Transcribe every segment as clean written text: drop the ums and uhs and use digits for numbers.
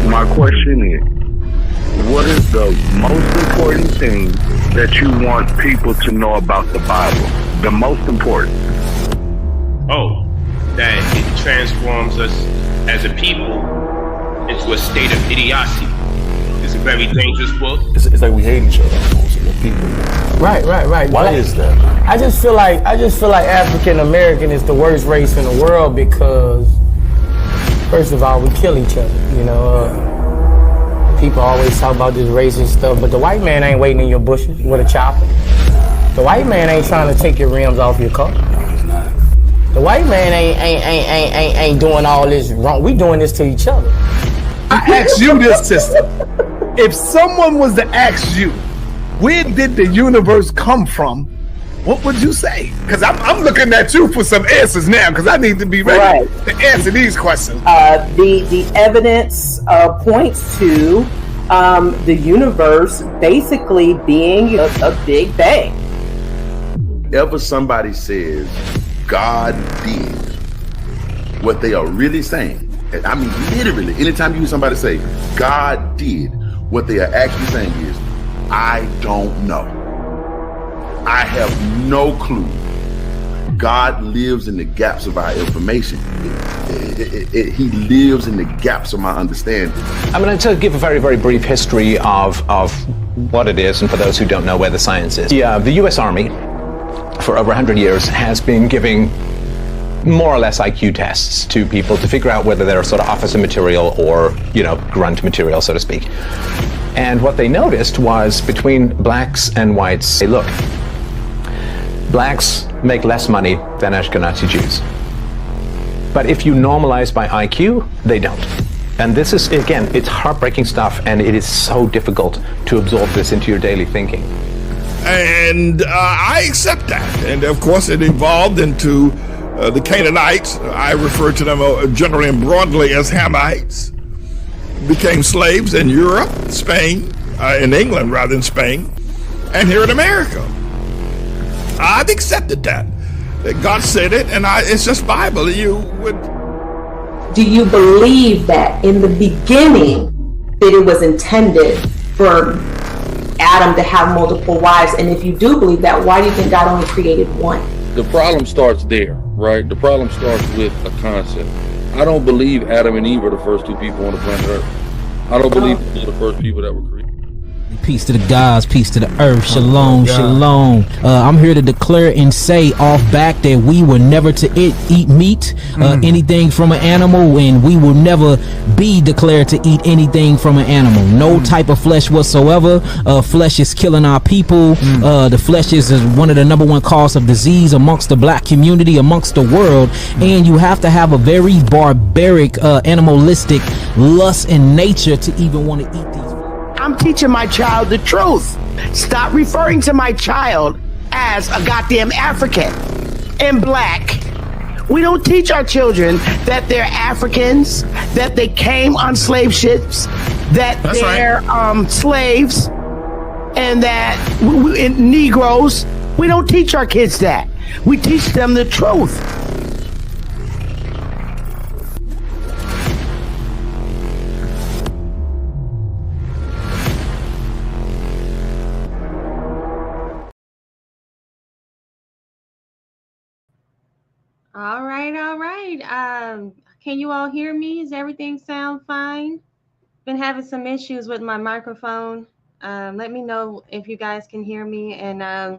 My question is, what is the most important thing that you want people to know about the Bible? The most important? Oh, that it transforms us as a people into a state of idiocy. It's a very dangerous book. It's like we hate each other, most of the people. Right. Why is that? I just feel like African American is the worst race in the world because, first of all, we kill each other. You know, people always talk about this racist stuff, but the white man ain't waiting in your bushes with a chopper. The white man ain't trying to take your rims off your car. The white man ain't doing all this wrong. We doing this to each other. I ask you this, sister. If someone was to ask you, where did the universe come from? What would you say? Because I'm looking at you for some answers now, because I need to be ready to answer these questions. The evidence points to the universe basically being a big bang. Ever somebody says God did, what they are really saying, and I mean literally, anytime you hear somebody say God did, what they are actually saying is, I don't know. I have no clue. God lives in the gaps of our information. He lives in the gaps of my understanding. I'm going to give a very, very brief history of what it is, and for those who don't know where the science is. The U.S. Army, for over 100 years, has been giving more or less IQ tests to people to figure out whether they're sort of officer material or, grunt material, so to speak. And what they noticed was between blacks and whites, hey, look, blacks make less money than Ashkenazi Jews. But if you normalize by IQ, they don't. And this is, again, it's heartbreaking stuff, and it is so difficult to absorb this into your daily thinking. And I accept that. And of course, it evolved into the Canaanites. I refer to them generally and broadly as Hamites. Became slaves in Europe, Spain, in England rather than Spain, and here in America. I've accepted that. God said it, and it's just Bible. Do you believe that in the beginning that it was intended for Adam to have multiple wives? And if you do believe that, why do you think God only created one? The problem starts there, right? The problem starts with a concept. I don't believe Adam and Eve were the first two people on the planet Earth. I don't believe they're the first people that were created. Peace to the gods, peace to the earth, shalom, shalom. I'm here to declare and say off back that we were never to eat meat, anything from an animal, and we will never be declared to eat anything from an animal. No type of flesh whatsoever. Flesh is killing our people. The flesh is one of the number one cause of disease amongst the black community, amongst the world, and you have to have a very barbaric, animalistic lust in nature to even want to eat these. I'm teaching my child the truth. Stop referring to my child as a goddamn African and black. We don't teach our children that they're Africans, that they came on slave ships, that they're slaves, and that Negroes. We don't teach our kids that. We teach them the truth. All right, all right. Can you all hear me? Does everything sound fine? Been having some issues with my microphone. Let me know if you guys can hear me. And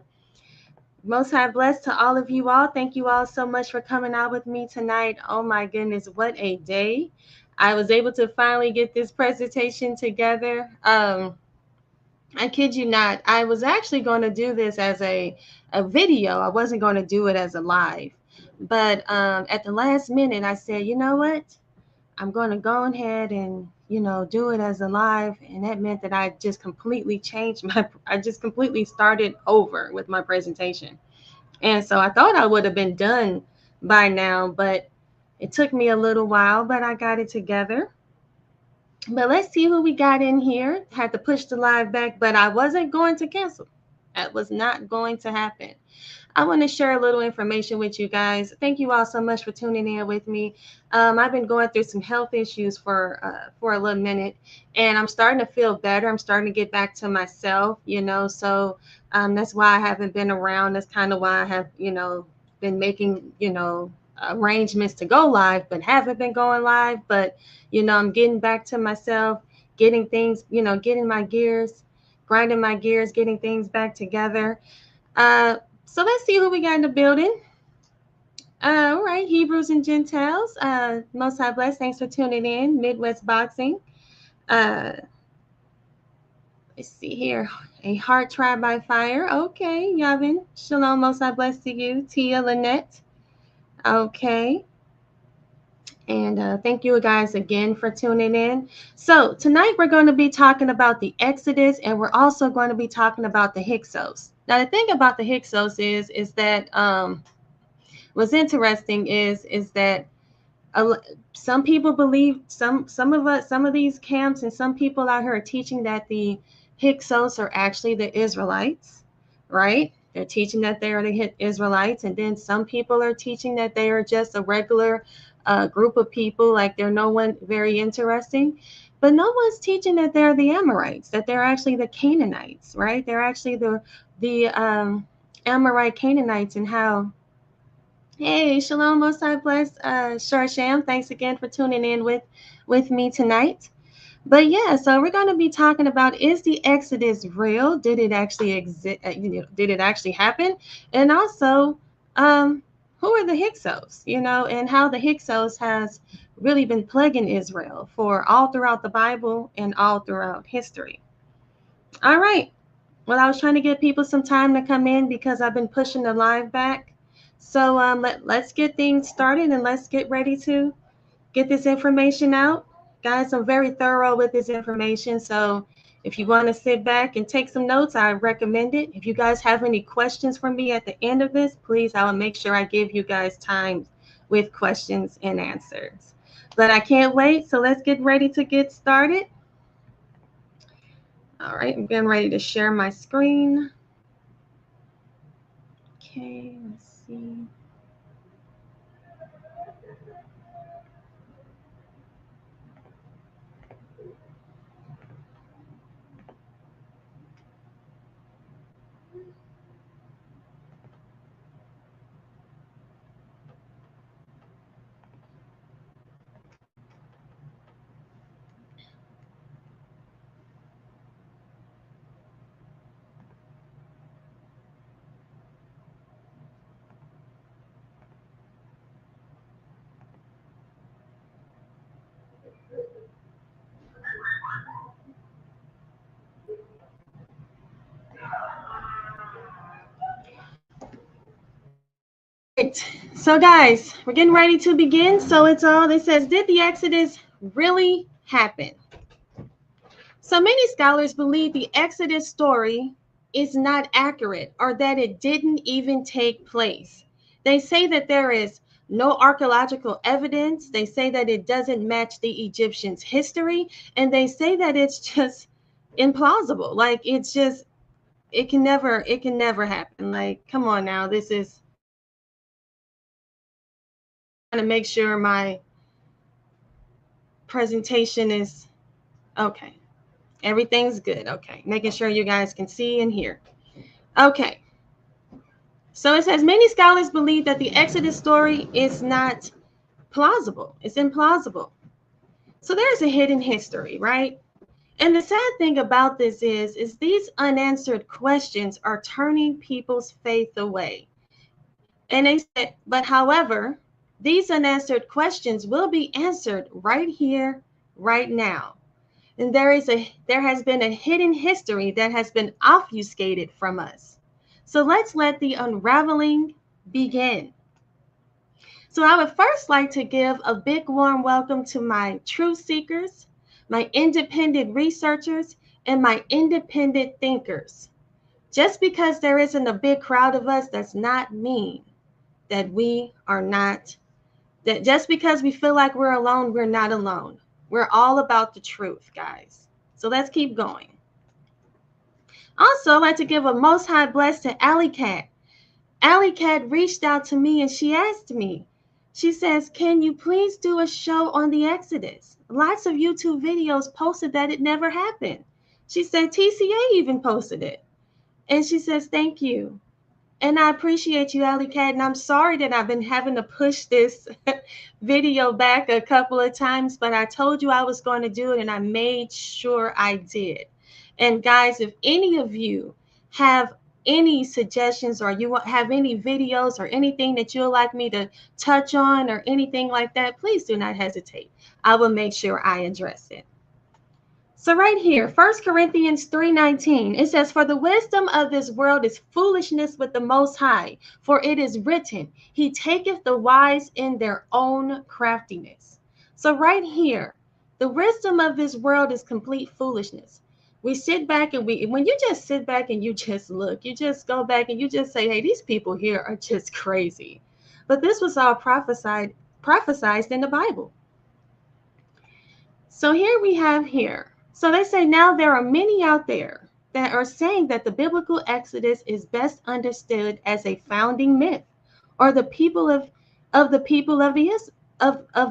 most high bless to all of you all. Thank you all so much for coming out with me tonight. Oh my goodness, what a day. I was able to finally get this presentation together. I kid you not, I was actually going to do this as a video. I wasn't going to do it as a live. But at the last minute, I said, you know what? I'm going to go ahead and, do it as a live. And that meant that I just completely I just completely started over with my presentation. And so I thought I would have been done by now, but it took me a little while, but I got it together. But let's see who we got in here. Had to push the live back, but I wasn't going to cancel. That was not going to happen. I want to share a little information with you guys. Thank you all so much for tuning in with me. I've been going through some health issues for a little minute, and I'm starting to feel better. I'm starting to get back to myself, so that's why I haven't been around. That's kind of why I have, been making, arrangements to go live, but haven't been going live. But, I'm getting back to myself, getting things, getting my gears, grinding my gears, getting things back together. So let's see who we got in the building. All right, Hebrews and Gentiles. Most High bless. Thanks for tuning in. Midwest Boxing. Let's see here. A heart tried by fire. Okay, Yavin. Shalom. Most High bless to you. Tia Lynette. Okay. And thank you guys again for tuning in. So tonight we're going to be talking about the Exodus, and we're also going to be talking about the Hyksos. Now the thing about the Hyksos is that what's interesting is that some people believe some of these camps and some people out here are teaching that the Hyksos are actually the Israelites, right? They're teaching that they are the Israelites, and then some people are teaching that they are just a regular group of people, like they're no one very interesting. But no one's teaching that they're the Amorites, that they're actually the Canaanites, right? They're actually the Amorite Canaanites, and how. Hey, shalom, most high bless, Sharsham. Thanks again for tuning in with me tonight. But yeah, so we're going to be talking about, is the Exodus real? Did it actually exist? Did it actually happen? And also, who are the Hyksos? And how the Hyksos has really been plaguing Israel for all throughout the Bible and all throughout history. All right. Well, I was trying to give people some time to come in because I've been pushing the live back. So let's get things started and let's get ready to get this information out. Guys, I'm very thorough with this information. So if you want to sit back and take some notes, I recommend it. If you guys have any questions for me at the end of this, please, I will make sure I give you guys time with questions and answers. But I can't wait. So let's get ready to get started. All right, I'm getting ready to share my screen. Okay, let's see. Right. So guys, we're getting ready to begin. So it says, did the Exodus really happen? So many scholars believe the Exodus story is not accurate or that it didn't even take place. They say that there is no archaeological evidence. They say that it doesn't match the Egyptians' history. And they say that it's just implausible. Like it can never happen. Like, come on now. This is trying to make sure my presentation is okay. Everything's good. Okay. Making sure you guys can see and hear. Okay. So it says many scholars believe that the Exodus story is not plausible. It's implausible. So there's a hidden history, right? And the sad thing about this is these unanswered questions are turning people's faith away. And they said, but however, these unanswered questions will be answered right here, right now. And there has been a hidden history that has been obfuscated from us. So let's let the unraveling begin. So I would first like to give a big warm welcome to my truth seekers, my independent researchers, and my independent thinkers. Just because there isn't a big crowd of us does not mean that we are not, that just because we feel like we're alone, we're not alone. We're all about the truth, guys. So let's keep going. Also, I'd like to give a most high bless to Alley Cat. Alley Cat reached out to me and she asked me, she says, can you please do a show on the Exodus? Lots of YouTube videos posted that it never happened. She said TCA even posted it. And she says, thank you. And I appreciate you, Alley Cat. And I'm sorry that I've been having to push this video back a couple of times, but I told you I was going to do it and I made sure I did. And guys, if any of you have any suggestions or you have any videos or anything that you'd like me to touch on or anything like that, please do not hesitate. I will make sure I address it. So right here, 1 Corinthians 3:19, it says, for the wisdom of this world is foolishness with the Most High, for it is written, he taketh the wise in their own craftiness. So right here, the wisdom of this world is complete foolishness. We sit back and when you just sit back and you just look, you just go back and you just say, hey, these people here are just crazy. But this was all prophesied in the Bible. So here we have here. So they say now there are many out there that are saying that the biblical Exodus is best understood as a founding myth, or the people of the people of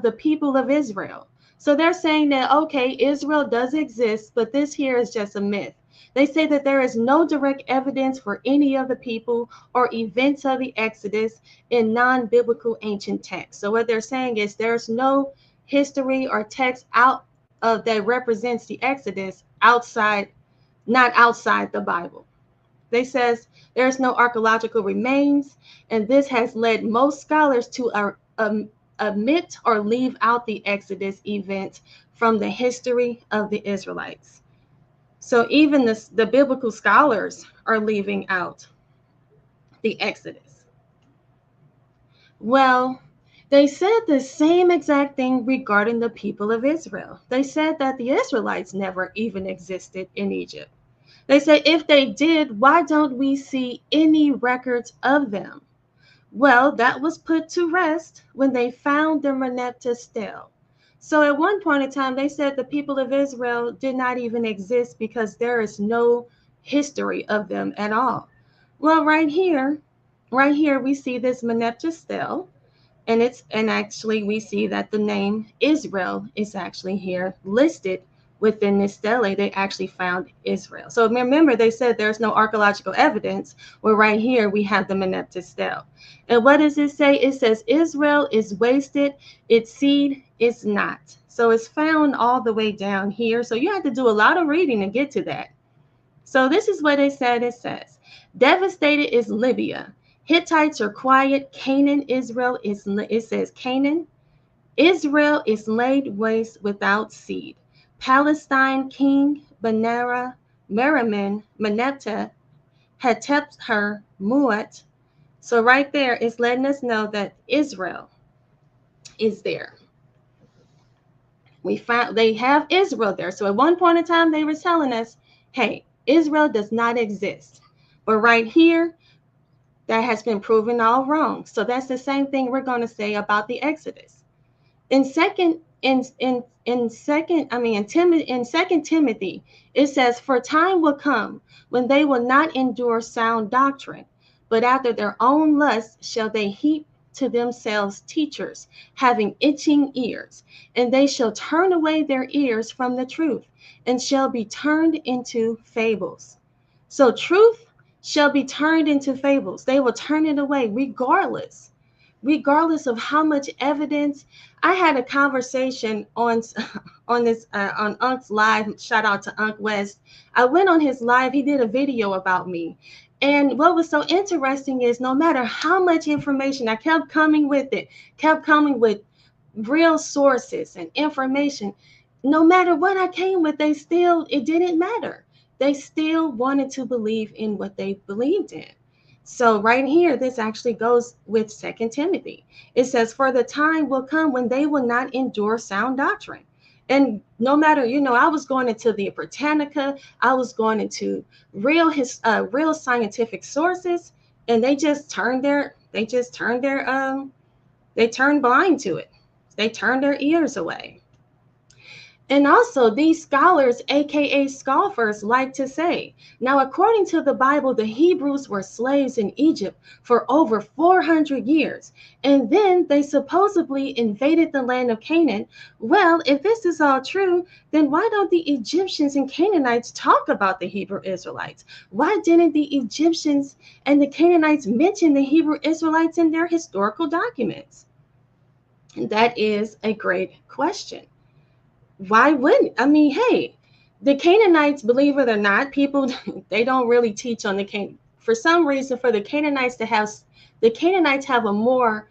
the people of Israel. So they're saying that okay, Israel does exist, but this here is just a myth. They say that there is no direct evidence for any of the people or events of the Exodus in non-biblical ancient texts. So what they're saying is there's no history or text out that represents the Exodus not outside the Bible. They says there's no archaeological remains, and this has led most scholars to omit or leave out the Exodus event from the history of the Israelites. So even the biblical scholars are leaving out the Exodus. Well, they said the same exact thing regarding the people of Israel. They said that the Israelites never even existed in Egypt. They say if they did, why don't we see any records of them? Well, that was put to rest when they found the Merneptah stele. So at one point in time, they said the people of Israel did not even exist because there is no history of them at all. Well, right here we see this Merneptah stele. And actually we see that the name Israel is actually here listed within this stele. They actually found Israel. So remember, they said there's no archaeological evidence. Well, right here we have the Merneptah stele. And what does it say? It says Israel is wasted, its seed is not. So it's found all the way down here. So you have to do a lot of reading to get to that. So this is what it said. It says, devastated is Libya. Hittites are quiet. Canaan, Israel it says Canaan, Israel is laid waste without seed. Palestine, King, Benera, Merriman, Merneptah, Hetepher, Muat, So right there is letting us know that Israel is there. We found they have Israel there. So at one point in time, they were telling us, hey, Israel does not exist. But right here, that has been proven all wrong. So that's the same thing we're going to say about the Exodus. In second Timothy, it says, for time will come when they will not endure sound doctrine, but after their own lusts shall they heap to themselves teachers, having itching ears, and they shall turn away their ears from the truth, and shall be turned into fables. So truth shall be turned into fables. They will turn it away regardless of how much evidence. I had a conversation on on Unc's live. Shout out to Unc West. I went on his live. He did a video about me. And what was so interesting is no matter how much information I kept coming with real sources and information, no matter what I came with, it didn't matter. They still wanted to believe in what they believed in. So right here, this actually goes with 2 Timothy. It says, for the time will come when they will not endure sound doctrine. And no matter, I was going into the Britannica, I was going into real scientific sources, and they turned blind to it. They turned their ears away. And also, these scholars, aka scoffers, like to say, now, according to the Bible, the Hebrews were slaves in Egypt for over 400 years, and then they supposedly invaded the land of Canaan. Well, if this is all true, then why don't the Egyptians and Canaanites talk about the Hebrew Israelites? Why didn't the Egyptians and the Canaanites mention the Hebrew Israelites in their historical documents? And that is a great question. Why wouldn't? Hey, the Canaanites, believe it or not, people, they don't really teach on for some reason, for the Canaanites have a more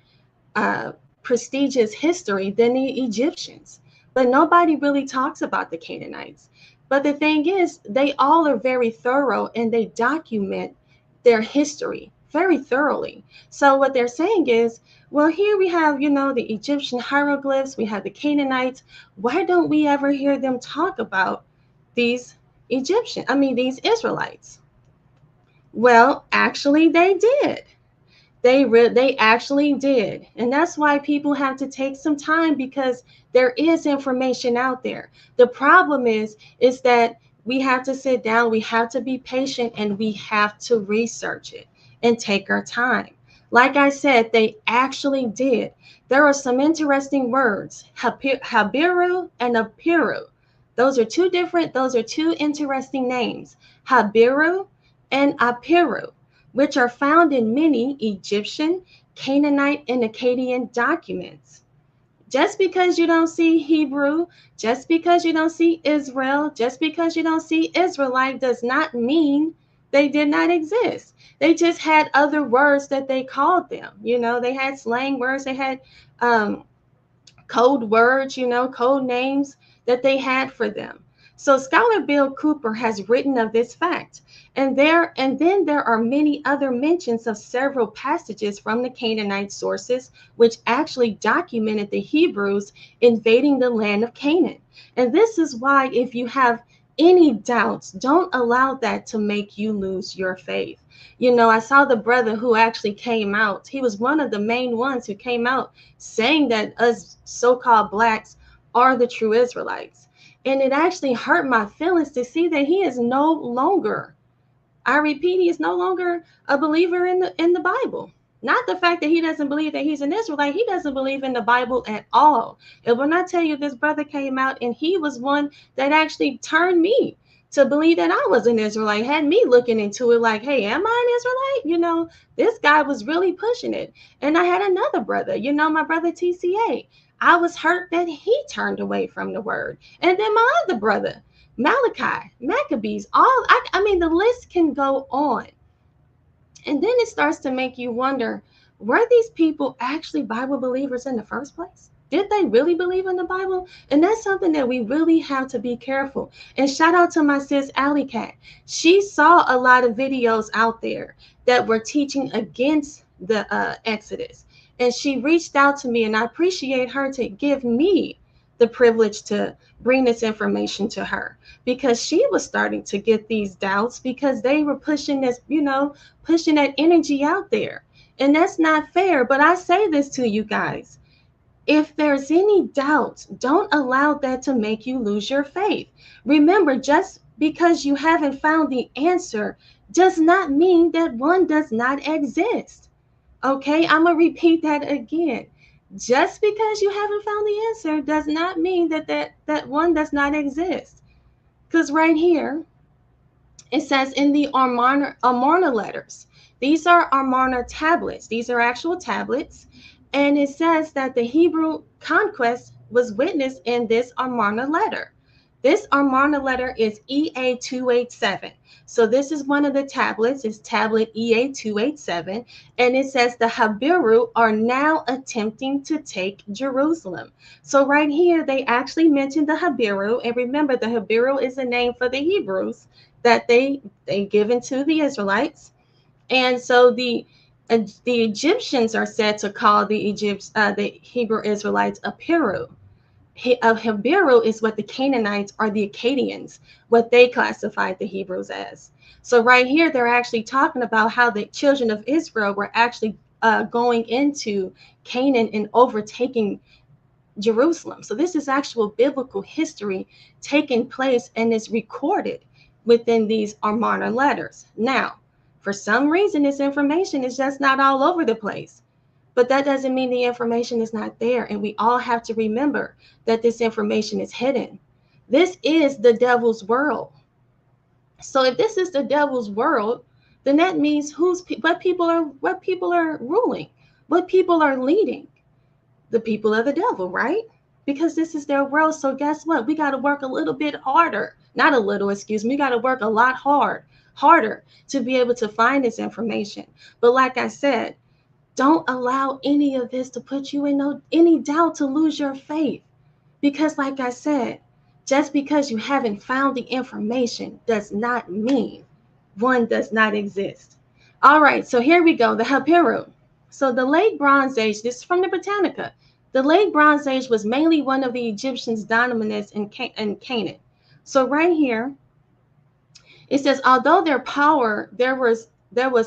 prestigious history than the Egyptians, but nobody really talks about the Canaanites. But the thing is, they all are very thorough, and they document their history very thoroughly. So what they're saying is, well, here we have, the Egyptian hieroglyphs, we have the Canaanites. Why don't we ever hear them talk about these Israelites? Well, actually they did. They actually did. And that's why people have to take some time, because there is information out there. The problem is that we have to sit down, we have to be patient, and we have to research it and take our time. Like I said, they actually did. There are some interesting words, Habiru and Apiru. Those are two interesting names, Habiru and Apiru, which are found in many Egyptian, Canaanite, and Akkadian documents. Just because you don't see Hebrew, just because you don't see Israel, just because you don't see Israelite does not mean they did not exist. They just had other words that they called them. They had slang words, they had code words, code names that they had for them. So scholar Bill Cooper has written of this fact. And then there are many other mentions of several passages from the Canaanite sources, which actually documented the Hebrews invading the land of Canaan. And this is why, if you have any doubts, don't allow that to make you lose your faith. I saw the brother who actually came out. He was one of the main ones who came out saying that us so-called blacks are the true Israelites. And it actually hurt my feelings to see that he is no longer, I repeat, he is no longer a believer in the Bible. Not the fact that he doesn't believe that he's an Israelite. He doesn't believe in the Bible at all. And when I tell you, this brother came out and he was one that actually turned me to believe that I was an Israelite, had me looking into it like, hey, am I an Israelite? This guy was really pushing it. And I had another brother, my brother TCA. I was hurt that he turned away from the word. And then my other brother, Malachi, Maccabees, the list can go on. And then it starts to make you wonder, were these people actually Bible believers in the first place? Did they really believe in the Bible? And that's something that we really have to be careful. And shout out to my sis, Alley Cat. She saw a lot of videos out there that were teaching against the Exodus. And she reached out to me, and I appreciate her to give me the privilege to bring this information to her, because she was starting to get these doubts because they were pushing this, pushing that energy out there. And that's not fair. But I say this to you guys. If there's any doubt, don't allow that to make you lose your faith. Remember, just because you haven't found the answer does not mean that one does not exist. Okay, I'm going to repeat that again. Just because you haven't found the answer does not mean that one does not exist. Because right here, it says in the Amarna letters, these are Amarna tablets. These are actual tablets. And it says that the Hebrew conquest was witnessed in this Amarna letter. This Amarna letter is EA 287. So this is one of the tablets. It's tablet EA 287. And it says the Habiru are now attempting to take Jerusalem. So right here, they actually mentioned the Habiru. And remember, the Habiru is a name for the Hebrews that they given to the Israelites. And so the Egyptians are said to call the Hebrew Israelites Apiru. Habiru is what the Canaanites or the Akkadians, what they classified the Hebrews as. So right here, they're actually talking about how the children of Israel were actually going into Canaan and overtaking Jerusalem. So this is actual biblical history taking place, and is recorded within these Amarna letters. Now, for some reason, this information is just not all over the place. But that doesn't mean the information is not there. And we all have to remember that this information is hidden. This is the devil's world. So if this is the devil's world, then that means what people are ruling, what people are leading. The people of the devil, right? Because this is their world. So guess what? We got to work a little bit harder. Not a little, excuse me. We got to work a lot harder to be able to find this information. But like I said, don't allow any of this to put you in any doubt to lose your faith. Because like I said, just because you haven't found the information does not mean one does not exist. All right, so here we go, the Habiru. So the late Bronze Age, this is from the Britannica. The late Bronze Age was mainly one of the Egyptians' dominance in Canaan. So right here, it says, although their power, there was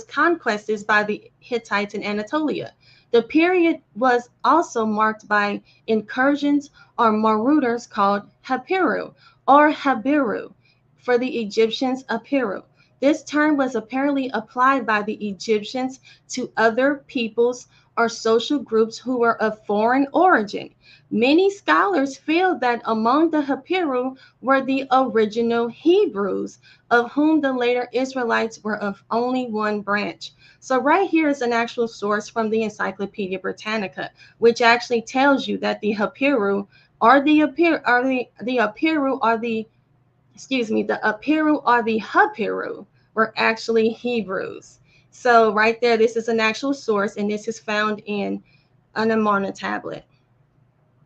conquests by the Hittites in Anatolia. The period was also marked by incursions or marauders called Habiru or Habiru, for the Egyptians Apiru. This term was apparently applied by the Egyptians to other peoples or social groups who were of foreign origin. Many scholars feel that among the Habiru were the original Hebrews, of whom the later Israelites were of only one branch. So right here is an actual source from the Encyclopedia Britannica, which actually tells you that the Habiru or the Habiru were actually Hebrews. So right there, this is an actual source, and this is found in an Amarna tablet.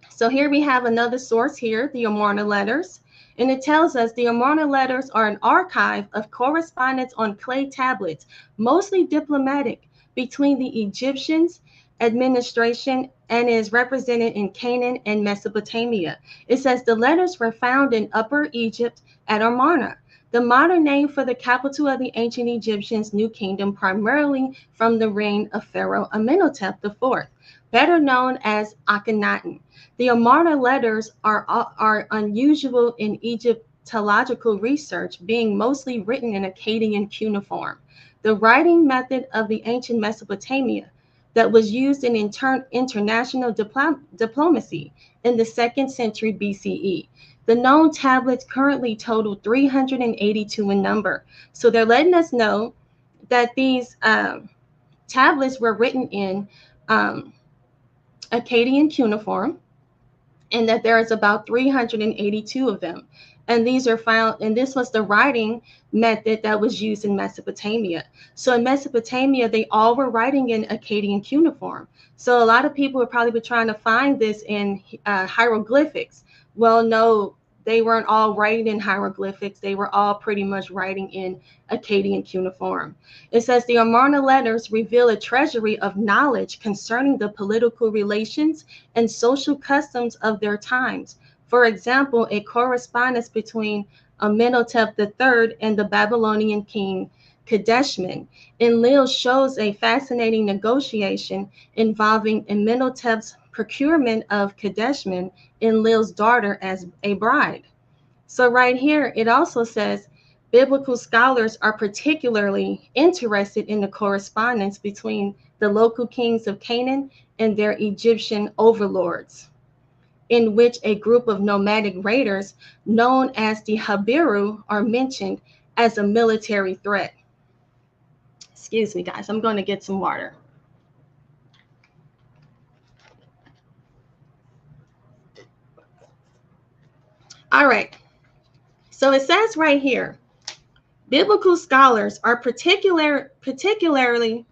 So here we have another source here, the Amarna letters. And it tells us the Amarna letters are an archive of correspondence on clay tablets, mostly diplomatic, between the Egyptians administration, and is represented in Canaan and Mesopotamia. It says the letters were found in Upper Egypt at Amarna, the modern name for the capital of the ancient Egyptians' new kingdom, primarily from the reign of Pharaoh Amenhotep IV, better known as Akhenaten. The Amarna letters are unusual in Egyptological research, being mostly written in Akkadian cuneiform, the writing method of the ancient Mesopotamia that was used in international diplomacy in the 2nd century BCE. The known tablets currently total 382 in number. So they're letting us know that these tablets were written in Akkadian cuneiform, and that there is about 382 of them. And these are found, and this was the writing method that was used in Mesopotamia. So in Mesopotamia, they all were writing in Akkadian cuneiform. So a lot of people would probably be trying to find this in hieroglyphics. Well, no, they weren't all writing in hieroglyphics. They were all pretty much writing in Akkadian cuneiform. It says the Amarna letters reveal a treasury of knowledge concerning the political relations and social customs of their times. For example, a correspondence between Amenhotep III and the Babylonian king Kadeshman Enlil shows a fascinating negotiation involving Amenhotep's procurement of Kadeshman, Enlil's daughter, as a bride. So right here, it also says biblical scholars are particularly interested in the correspondence between the local kings of Canaan and their Egyptian overlords, in which a group of nomadic raiders known as the Habiru are mentioned as a military threat. Excuse me, guys, I'm going to get some water. All right, so it says right here, biblical scholars are particularly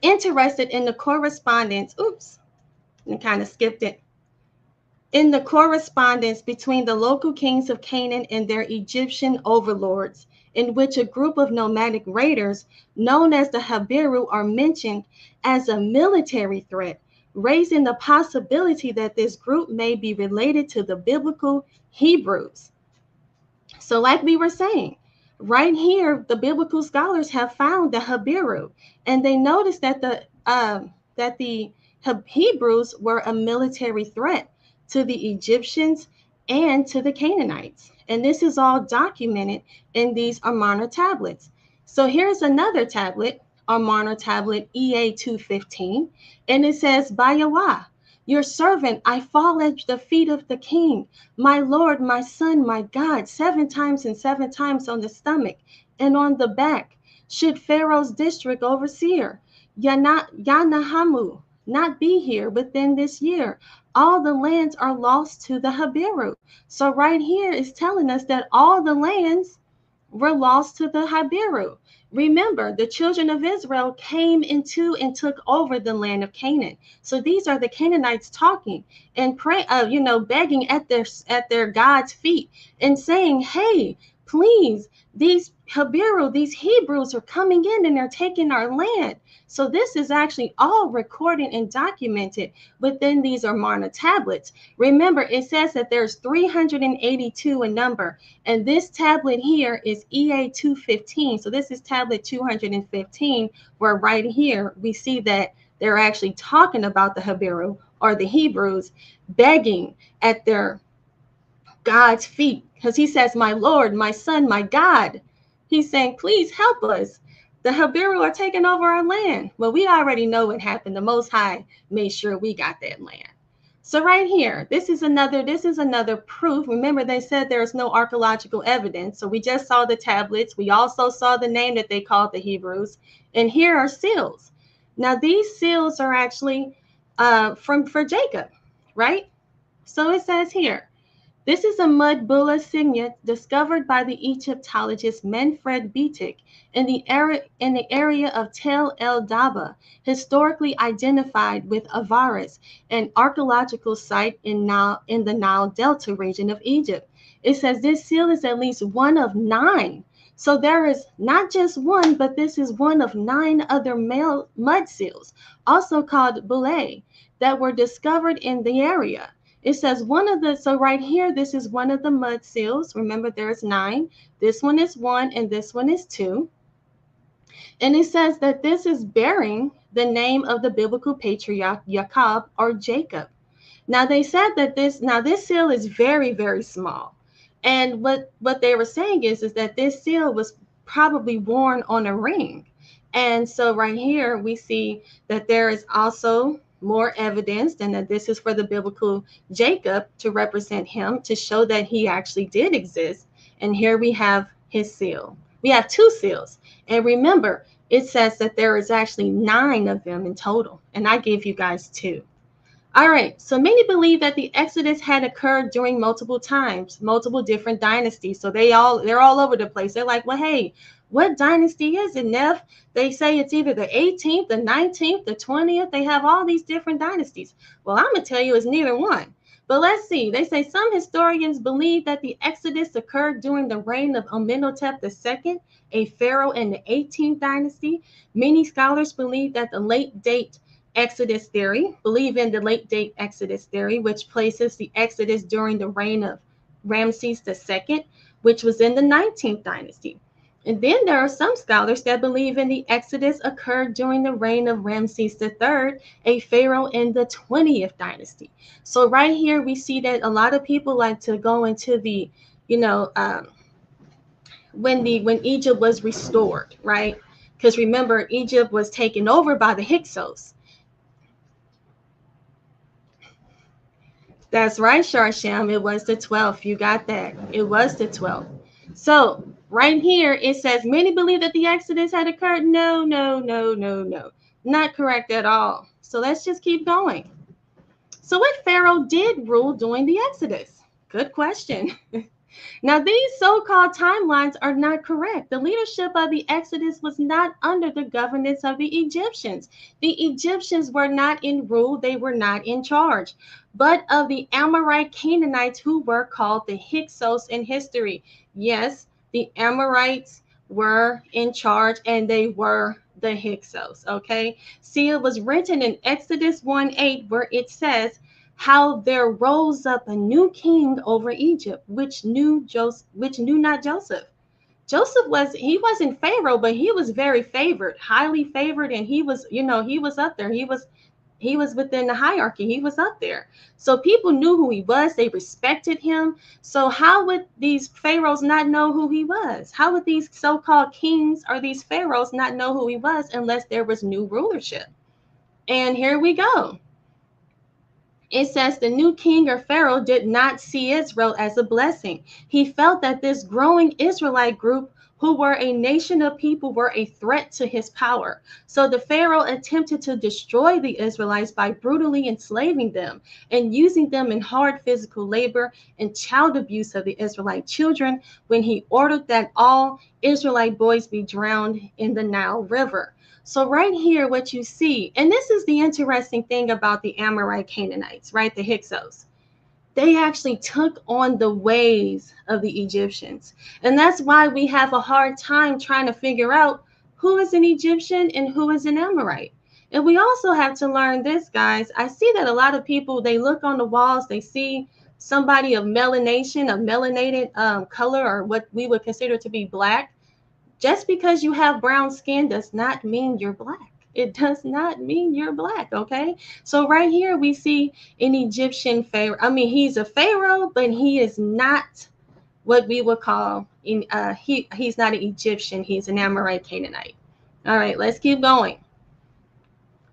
interested in the correspondence, I kind of skipped it, in the correspondence between the local kings of Canaan and their Egyptian overlords, in which a group of nomadic raiders known as the Habiru are mentioned as a military threat, raising the possibility that this group may be related to the biblical Hebrews. So like we were saying, right here, the biblical scholars have found the Habiru, and they noticed that the Hebrews were a military threat to the Egyptians and to the Canaanites. And this is all documented in these Amarna tablets. So here's another tablet, Amarna tablet EA 215, and it says, by Yahweh, your servant, I fall at the feet of the king, my Lord, my son, my God, 7 times and 7 times on the stomach and on the back. Should Pharaoh's district overseer, Yanahamu, not be here within this year, all the lands are lost to the Habiru. So right here is telling us that all the lands were lost to the Habiru. Remember, the children of Israel came into and took over the land of Canaan. So these are the Canaanites talking and praying, begging at their God's feet and saying, hey, please, these Habiru, these Hebrews are coming in and they're taking our land. So this is actually all recorded and documented within these Amarna tablets. Remember, it says that there's 382 in number, and this tablet here is EA 215. So this is tablet 215, where right here we see that they're actually talking about the Habiru, or the Hebrews, begging at their God's feet, because he says, my Lord, my son, my God. He's saying, please help us. The Habiru are taking over our land. Well, we already know what happened. The Most High made sure we got that land. So right here, this is another proof. Remember, they said there is no archaeological evidence. So we just saw the tablets. We also saw the name that they called the Hebrews. And here are seals. Now, these seals are actually for Jacob, right? So it says here, this is a mud bulla signet discovered by the Egyptologist Manfred Bietig in the area of Tel El Daba, historically identified with Avaris, an archaeological site in the Nile Delta region of Egypt. It says this seal is at least one of 9. So there is not just one, but this is one of 9 other male mud seals, also called bullae, that were discovered in the area. It says so right here, this is one of the mud seals. Remember, there's 9. This one is 1, and this one is 2. And it says that this is bearing the name of the biblical patriarch Jacob, or Jacob. Now, they said that this seal is very, very small. And what they were saying is that this seal was probably worn on a ring. And so right here, we see that there is also more evidence, and that this is for the biblical Jacob to represent him, to show that he actually did exist. And here we have his seal. We have 2 seals. And remember, it says that there is actually 9 of them in total. And I gave you guys 2. All right, so many believe that the Exodus had occurred during multiple times, multiple different dynasties. So they're all over the place. They're like, well, hey, what dynasty is it, Nev? They say it's either the 18th, the 19th, the 20th. They have all these different dynasties. Well, I'm going to tell you it's neither one. But let's see. They say some historians believe that the Exodus occurred during the reign of Amenhotep II, a pharaoh in the 18th dynasty. Many scholars believe that the late date Exodus theory, which places the Exodus during the reign of Ramses II, which was in the 19th dynasty. And then there are some scholars that believe in the Exodus occurred during the reign of Ramses III, a pharaoh in the 20th dynasty. So right here we see that a lot of people like to go into the, when Egypt was restored, right? Because remember, Egypt was taken over by the Hyksos. That's right, Sharsham. It was the 12th. You got that. It was the 12th. So right here, it says many believe that the Exodus had occurred. No. Not correct at all. So let's just keep going. So what pharaoh did rule during the Exodus? Good question. Now, these so-called timelines are not correct. The leadership of the Exodus was not under the governance of the Egyptians. The Egyptians were not in rule. They were not in charge, but of the Amorite Canaanites, who were called the Hyksos in history. Yes, the Amorites were in charge, and they were the Hyksos, okay? See, it was written in Exodus 1:8, where it says, how there rose up a new king over Egypt, which knew not Joseph. Joseph wasn't Pharaoh, but he was very favored, highly favored, and he was up there. He was within the hierarchy. He was up there. So people knew who he was. They respected him. So how would these pharaohs not know who he was? How would these so-called kings or these pharaohs not know who he was unless there was new rulership? And here we go. It says the new king or pharaoh did not see Israel as a blessing. He felt that this growing Israelite group, who were a nation of people, were a threat to his power. So the pharaoh attempted to destroy the Israelites by brutally enslaving them and using them in hard physical labor and child abuse of the Israelite children, when he ordered that all Israelite boys be drowned in the Nile River. So right here, what you see, and this is the interesting thing about the Amorite Canaanites, right? The Hyksos. They actually took on the ways of the Egyptians. And that's why we have a hard time trying to figure out who is an Egyptian and who is an Amorite. And we also have to learn this, guys. I see that a lot of people, they look on the walls, they see somebody of melanation, of melanated color, or what we would consider to be black. Just because you have brown skin does not mean you're black. It does not mean you're black, okay? So right here we see an Egyptian pharaoh. I mean, he's a pharaoh, but he is not what we would call, he's not an Egyptian. He's an Amorite Canaanite. All right, let's keep going.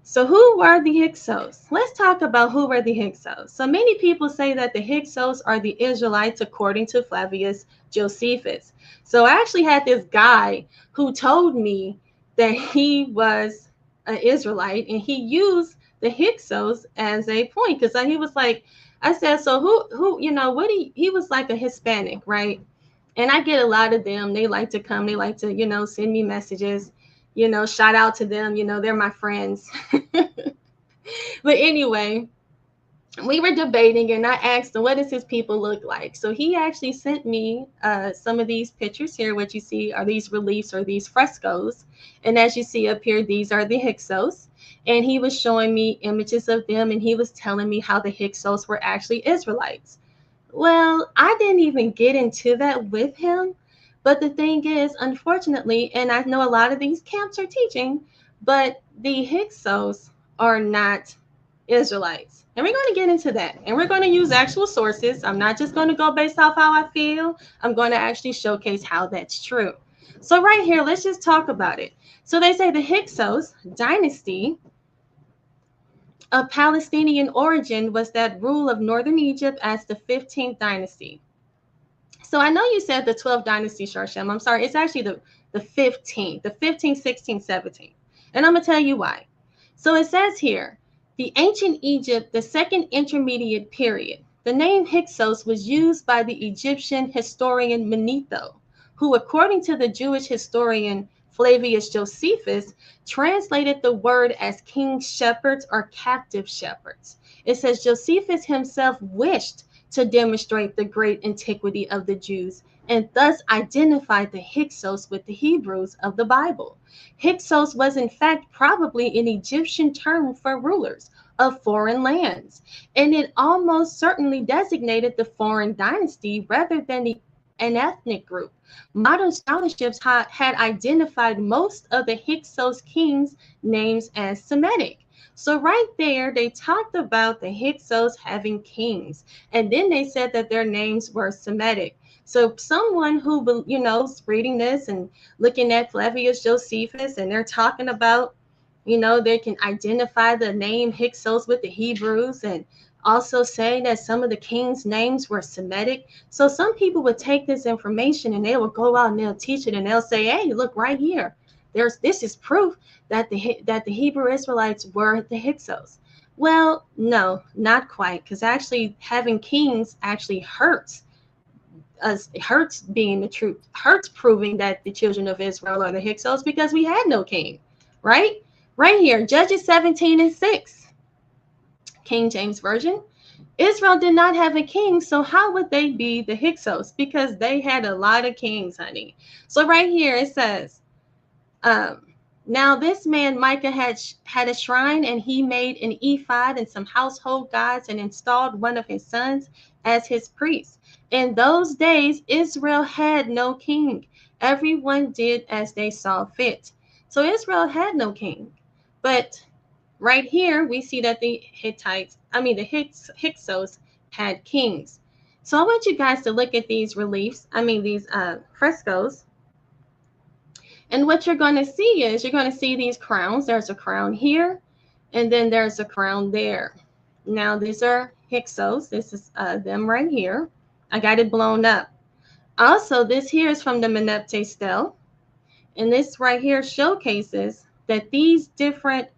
So who were the Hyksos? Let's talk about who were the Hyksos. So many people say that the Hyksos are the Israelites according to Flavius Josephus. So I actually had this guy who told me that he was an Israelite, and he used the Hyksos as a point, because he was like, I said, so who he was like a Hispanic, right? And I get a lot of them. They like to come, they like to, send me messages, shout out to them, they're my friends. But anyway, we were debating, and I asked him, what does his people look like? So he actually sent me some of these pictures here. What you see are these reliefs or these frescoes. And as you see up here, these are the Hyksos. And he was showing me images of them, and he was telling me how the Hyksos were actually Israelites. Well, I didn't even get into that with him. But the thing is, unfortunately, and I know a lot of these camps are teaching, but the Hyksos are not Israelites. And we're going to get into that. And we're going to use actual sources. I'm not just going to go based off how I feel. I'm going to actually showcase how that's true. So right here, let's just talk about it. So they say the Hyksos dynasty of Palestinian origin was that rule of northern Egypt as the 15th dynasty. So I know you said the 12th dynasty, Sharsham. I'm sorry. It's actually the 15th, the 15th, 16th, 17th. And I'm going to tell you why. So it says here, the ancient Egypt, the second intermediate period. The name Hyksos was used by the Egyptian historian Manetho, who, according to the Jewish historian Flavius Josephus translated the word as king's shepherds or captive shepherds. It says Josephus himself wished to demonstrate the great antiquity of the Jews and thus identified the Hyksos with the Hebrews of the Bible. Hyksos was in fact probably an Egyptian term for rulers of foreign lands, and it almost certainly designated the foreign dynasty rather than an ethnic group. Modern scholarships had identified most of the Hyksos kings' names as Semitic. So right there, they talked about the Hyksos having kings, and then they said that their names were Semitic. So someone who, is reading this and looking at Flavius Josephus, and they're talking about, they can identify the name Hyksos with the Hebrews, and also saying that some of the kings' names were Semitic. So some people would take this information and they will go out and they'll teach it, and they'll say, hey, look right here. This is proof that the Hebrew Israelites were the Hyksos. Well, no, not quite, because actually having kings actually hurts us. It hurts being the truth, hurts proving that the children of Israel are the Hyksos, because we had no king, right? Right here, Judges 17:6, King James Version. Israel did not have a king, so how would they be the Hyksos? Because they had a lot of kings, honey. So right here it says, now this man Micah had a shrine, and he made an ephod and some household gods, and installed one of his sons as his priest. In those days, Israel had no king. Everyone did as they saw fit. So Israel had no king. But right here, we see that the Hyksos had kings. So I want you guys to look at these reliefs, these frescoes. And what you're going to see is you're going to see these crowns. There's a crown here, and then there's a crown there. Now, these are Hyksos. This is them right here. I got it blown up. Also, this here is from the Meneptah stele. And this right here showcases that these different,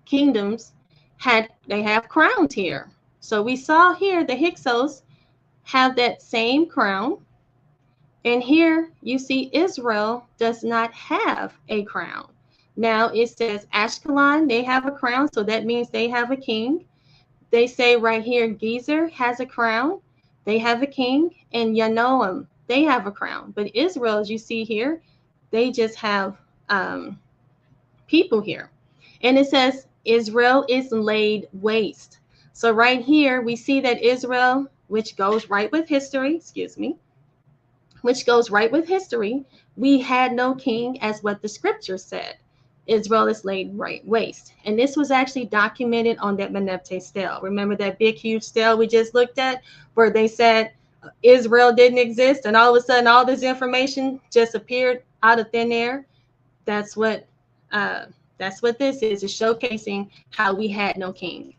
kingdoms have crowns here. So we saw here the Hyksos have that same crown. And here you see Israel does not have a crown. Now it says Ashkelon, they have a crown, so that means they have a king. They say right here Gezer has a crown, they have a king, and Yanoam, they have a crown. But Israel, as you see here, they just have people here. And it says Israel is laid waste. So right here we see that Israel, which goes right with history, we had no king, as what the scripture said. Israel is laid waste. And this was actually documented on that Meneptah stele. Remember that big, huge stele we just looked at, where they said Israel didn't exist, and all of a sudden all this information just appeared out of thin air? That's what this is showcasing how we had no king.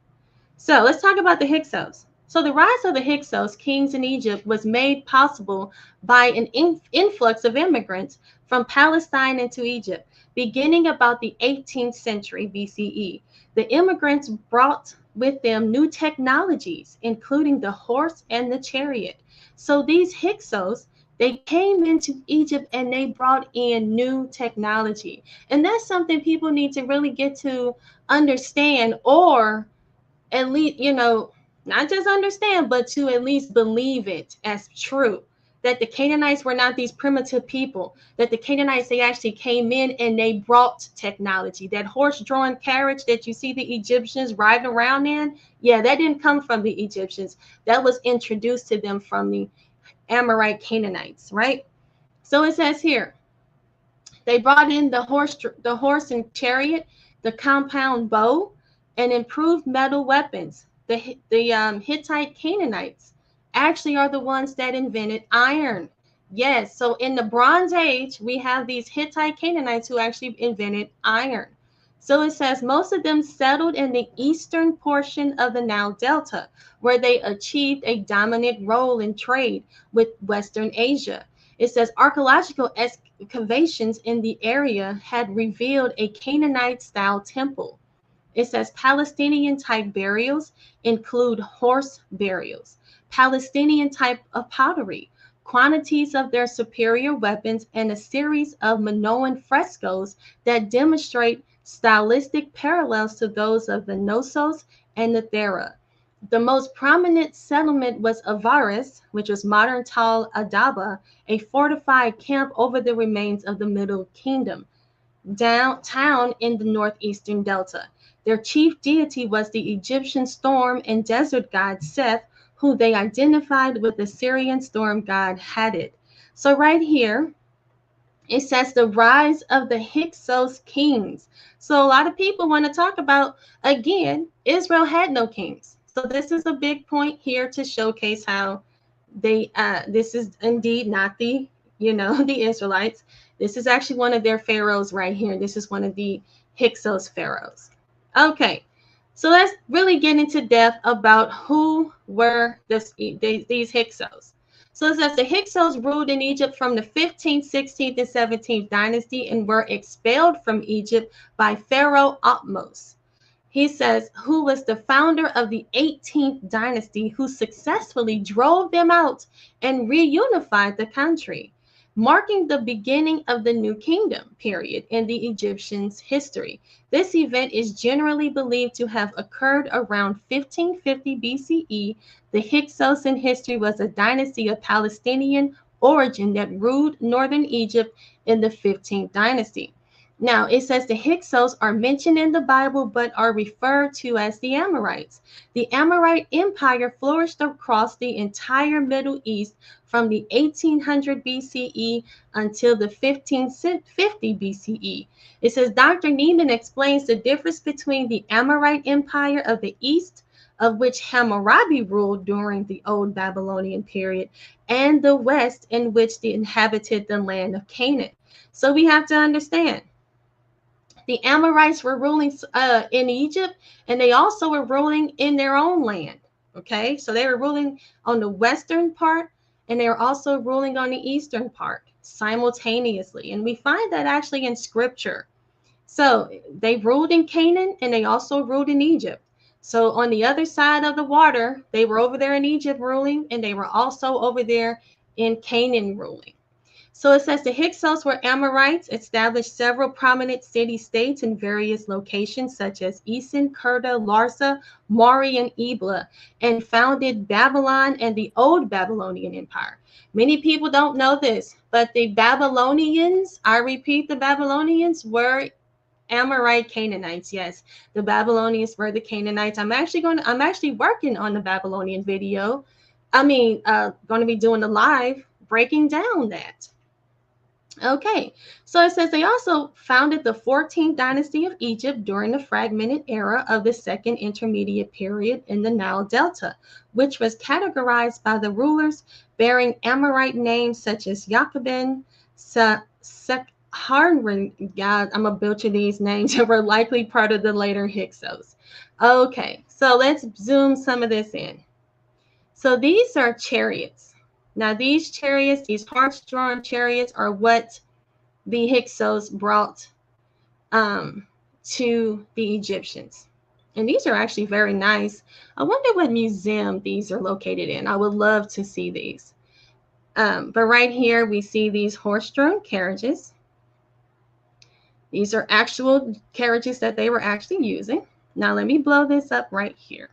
So let's talk about the Hyksos. So the rise of the Hyksos, kings in Egypt, was made possible by an influx of immigrants from Palestine into Egypt, beginning about the 18th century BCE. The immigrants brought with them new technologies, including the horse and the chariot. So these Hyksos, they came into Egypt and they brought in new technology. And that's something people need to really get to understand, or at least, not just understand, but to at least believe it as true, that the Canaanites were not these primitive people, that the Canaanites, they actually came in and they brought technology. That horse-drawn carriage that you see the Egyptians riding around in, yeah, that didn't come from the Egyptians. That was introduced to them from the Amorite Canaanites, right? So it says here, they brought in the horse and chariot, the compound bow, and improved metal weapons. The Hittite Canaanites actually are the ones that invented iron. Yes, so in the Bronze Age, we have these Hittite Canaanites who actually invented iron. So it says most of them settled in the eastern portion of the Nile Delta, where they achieved a dominant role in trade with Western Asia. It says archaeological excavations in the area had revealed a Canaanite-style temple. It says Palestinian type burials include horse burials, Palestinian type of pottery, quantities of their superior weapons, and a series of Minoan frescoes that demonstrate stylistic parallels to those of the Knossos and the Thera. The most prominent settlement was Avaris, which was modern Tal Adaba, a fortified camp over the remains of the Middle Kingdom, downtown in the northeastern delta. Their chief deity was the Egyptian storm and desert god Seth, who they identified with the Syrian storm god Hadid. So right here, it says the rise of the Hyksos kings. So a lot of people want to talk about, again, Israel had no kings. So this is a big point here to showcase how this is indeed not the, the Israelites. This is actually one of their pharaohs right here. This is one of the Hyksos pharaohs. Okay, so let's really get into depth about who were these Hyksos. So it says the Hyksos ruled in Egypt from the 15th, 16th, and 17th dynasty and were expelled from Egypt by Pharaoh Ahmose. He says, who was the founder of the 18th dynasty, who successfully drove them out and reunified the country, marking the beginning of the New Kingdom period in the Egyptians' history. This event is generally believed to have occurred around 1550 BCE. The Hyksos in history was a dynasty of Palestinian origin that ruled northern Egypt in the 15th dynasty. Now, it says the Hyksos are mentioned in the Bible, but are referred to as the Amorites. The Amorite Empire flourished across the entire Middle East from the 1800 BCE until the 1550 BCE. It says Dr. Neiman explains the difference between the Amorite Empire of the East, of which Hammurabi ruled during the Old Babylonian period, and the West, in which they inhabited the land of Canaan. So we have to understand, the Amorites were ruling in Egypt, and they also were ruling in their own land. Okay, so they were ruling on the western part, and they were also ruling on the eastern part simultaneously. And we find that actually in scripture. So they ruled in Canaan, and they also ruled in Egypt. So on the other side of the water, they were over there in Egypt ruling, and they were also over there in Canaan ruling. So it says the Hyksos were Amorites, established several prominent city-states in various locations such as Eson, Kurta, Larsa, Mari, and Ebla, and founded Babylon and the Old Babylonian Empire. Many people don't know this, but the Babylonians, I repeat, the Babylonians were Amorite Canaanites. Yes, the Babylonians were the Canaanites. I'm actually working on the Babylonian video. Going to be doing the live breaking down that. Okay, so it says they also founded the 14th dynasty of Egypt during the fragmented era of the second intermediate period in the Nile Delta, which was categorized by the rulers bearing Amorite names such as Jacobin, Sekharnrin, God, I'm going to butcher these names, that were likely part of the later Hyksos. Okay, so let's zoom some of this in. So these are chariots. Now, these chariots, these horse-drawn chariots, are what the Hyksos brought to the Egyptians. And these are actually very nice. I wonder what museum these are located in. I would love to see these. But right here, we see these horse-drawn carriages. These are actual carriages that they were actually using. Now, let me blow this up right here.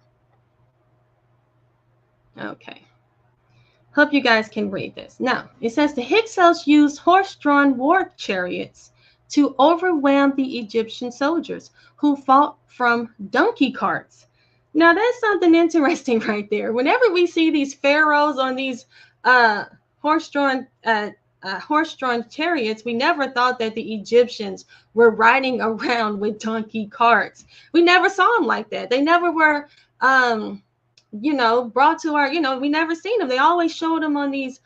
Okay. Hope you guys can read this. Now, it says the Hyksos used horse-drawn war chariots to overwhelm the Egyptian soldiers who fought from donkey carts. Now, that's something interesting right there. Whenever we see these pharaohs on these horse-drawn chariots, we never thought that the Egyptians were riding around with donkey carts. We never saw them like that. They never were brought to our, we never seen them. They always showed them on these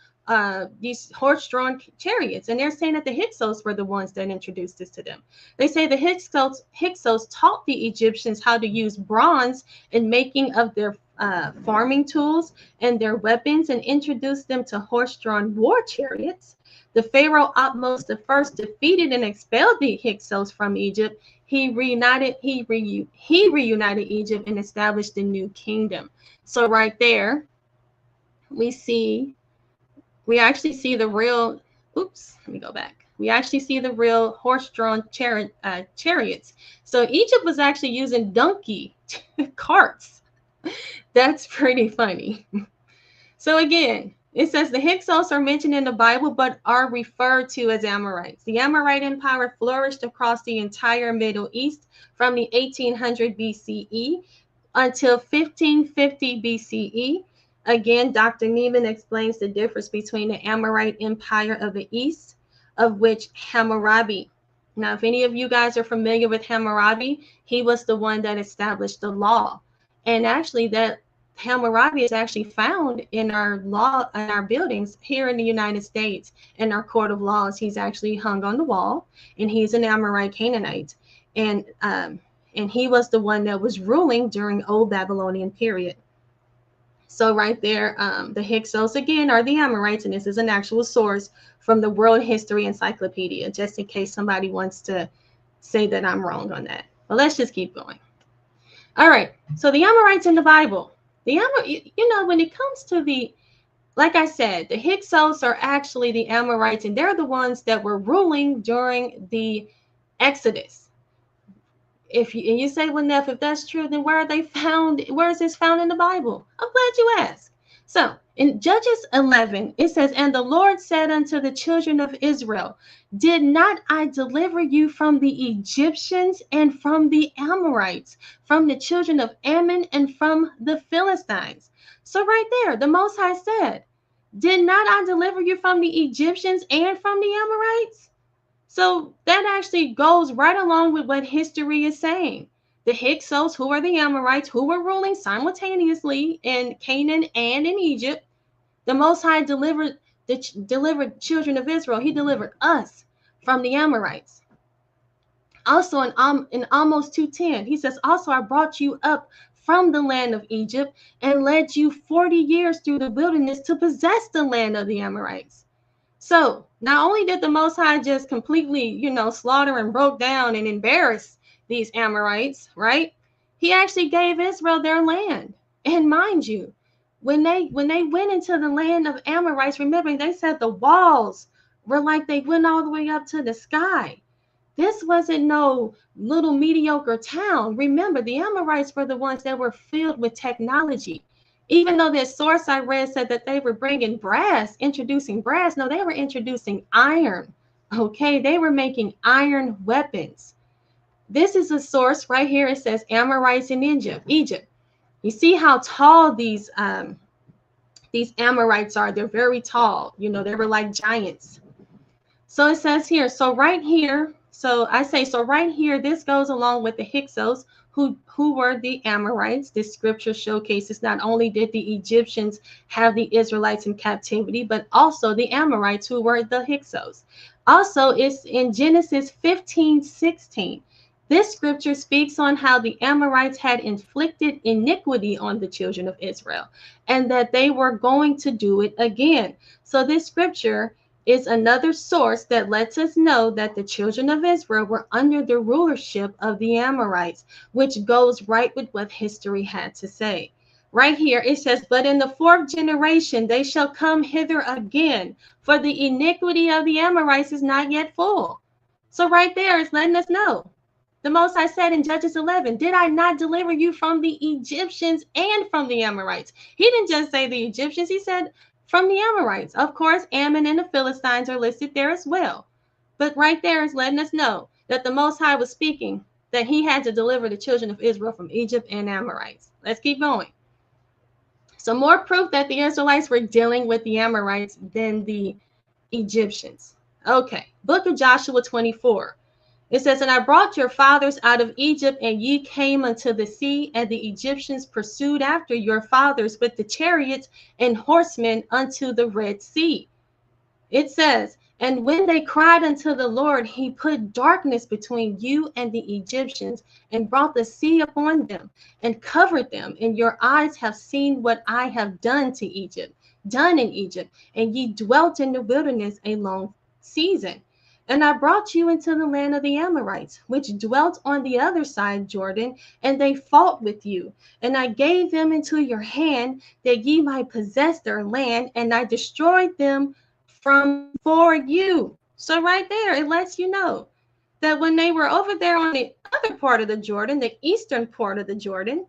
horse-drawn chariots. And they're saying that the Hyksos were the ones that introduced this to them. They say the Hyksos taught the Egyptians how to use bronze in making of their farming tools and their weapons, and introduced them to horse-drawn war chariots. The Pharaoh Ahmose I defeated and expelled the Hyksos from Egypt. He reunited Egypt and established a new kingdom. So right there, we see we actually see the real, oops, let me go back. We actually see the real horse-drawn chariots. So Egypt was actually using donkey carts. That's pretty funny. So again, it says the Hyksos are mentioned in the Bible, but are referred to as Amorites. The Amorite Empire flourished across the entire Middle East from the 1800 BCE until 1550 BCE. Again, Dr. Neiman explains the difference between the Amorite Empire of the East, of which Hammurabi. Now, if any of you guys are familiar with Hammurabi, he was the one that established the law. And actually, that Hammurabi is actually found in our law, in our buildings here in the United States, in our court of laws. He's actually hung on the wall, and he's an Amorite Canaanite. And he was the one that was ruling during Old Babylonian period. So right there, the Hyksos, again, are the Amorites, and this is an actual source from the World History Encyclopedia, just in case somebody wants to say that I'm wrong on that. But let's just keep going. All right, so the Amorites in the Bible. You know, when it comes to the, like I said, the Hyksos are actually the Amorites, and they're the ones that were ruling during the Exodus. If you say, well, Neff, if that's true, then where are they found? Where is this found in the Bible? I'm glad you asked. So in Judges 11, it says, and the Lord said unto the children of Israel, did not I deliver you from the Egyptians and from the Amorites, from the children of Ammon and from the Philistines? So right there, the Most High said, did not I deliver you from the Egyptians and from the Amorites? So that actually goes right along with what history is saying. The Hyksos, who are the Amorites, who were ruling simultaneously in Canaan and in Egypt, the Most High delivered children of Israel. He delivered us from the Amorites. Also in Amos 2:10, he says, also I brought you up from the land of Egypt and led you 40 years through the wilderness to possess the land of the Amorites. So not only did the Most High just completely, slaughter and broke down and embarrass these Amorites, right? He actually gave Israel their land. And mind you, when they went into the land of Amorites, remember, they said the walls were like they went all the way up to the sky. This wasn't no little mediocre town. Remember, the Amorites were the ones that were filled with technology. Even though this source I read said that they were bringing brass, introducing brass, no, they were introducing iron. Okay, they were making iron weapons. This is a source right here. It says Amorites in Egypt. You see how tall these Amorites are. They're very tall. They were like giants. So it says here, so right here, this goes along with the Hyksos, who were the Amorites. This scripture showcases not only did the Egyptians have the Israelites in captivity, but also the Amorites, who were the Hyksos. Also, it's in Genesis 15:16. This scripture speaks on how the Amorites had inflicted iniquity on the children of Israel and that they were going to do it again. So this scripture is another source that lets us know that the children of Israel were under the rulership of the Amorites, which goes right with what history had to say. Right here, it says, but in the fourth generation, they shall come hither again, for the iniquity of the Amorites is not yet full. So right there is letting us know. The Most High said in Judges 11, did I not deliver you from the Egyptians and from the Amorites? He didn't just say the Egyptians, he said from the Amorites. Of course, Ammon and the Philistines are listed there as well. But right there is letting us know that the Most High was speaking, that he had to deliver the children of Israel from Egypt and Amorites. Let's keep going. So more proof that the Israelites were dealing with the Amorites than the Egyptians. Okay, Book of Joshua 24. It says, and I brought your fathers out of Egypt, and ye came unto the sea, and the Egyptians pursued after your fathers with the chariots and horsemen unto the Red Sea. It says, and when they cried unto the Lord, he put darkness between you and the Egyptians, and brought the sea upon them, and covered them. And your eyes have seen what I have done in Egypt, and ye dwelt in the wilderness a long season. And I brought you into the land of the Amorites, which dwelt on the other side Jordan, and they fought with you. And I gave them into your hand, that ye might possess their land, and I destroyed them from for you. So right there, it lets you know that when they were over there on the other part of the Jordan, the eastern part of the Jordan,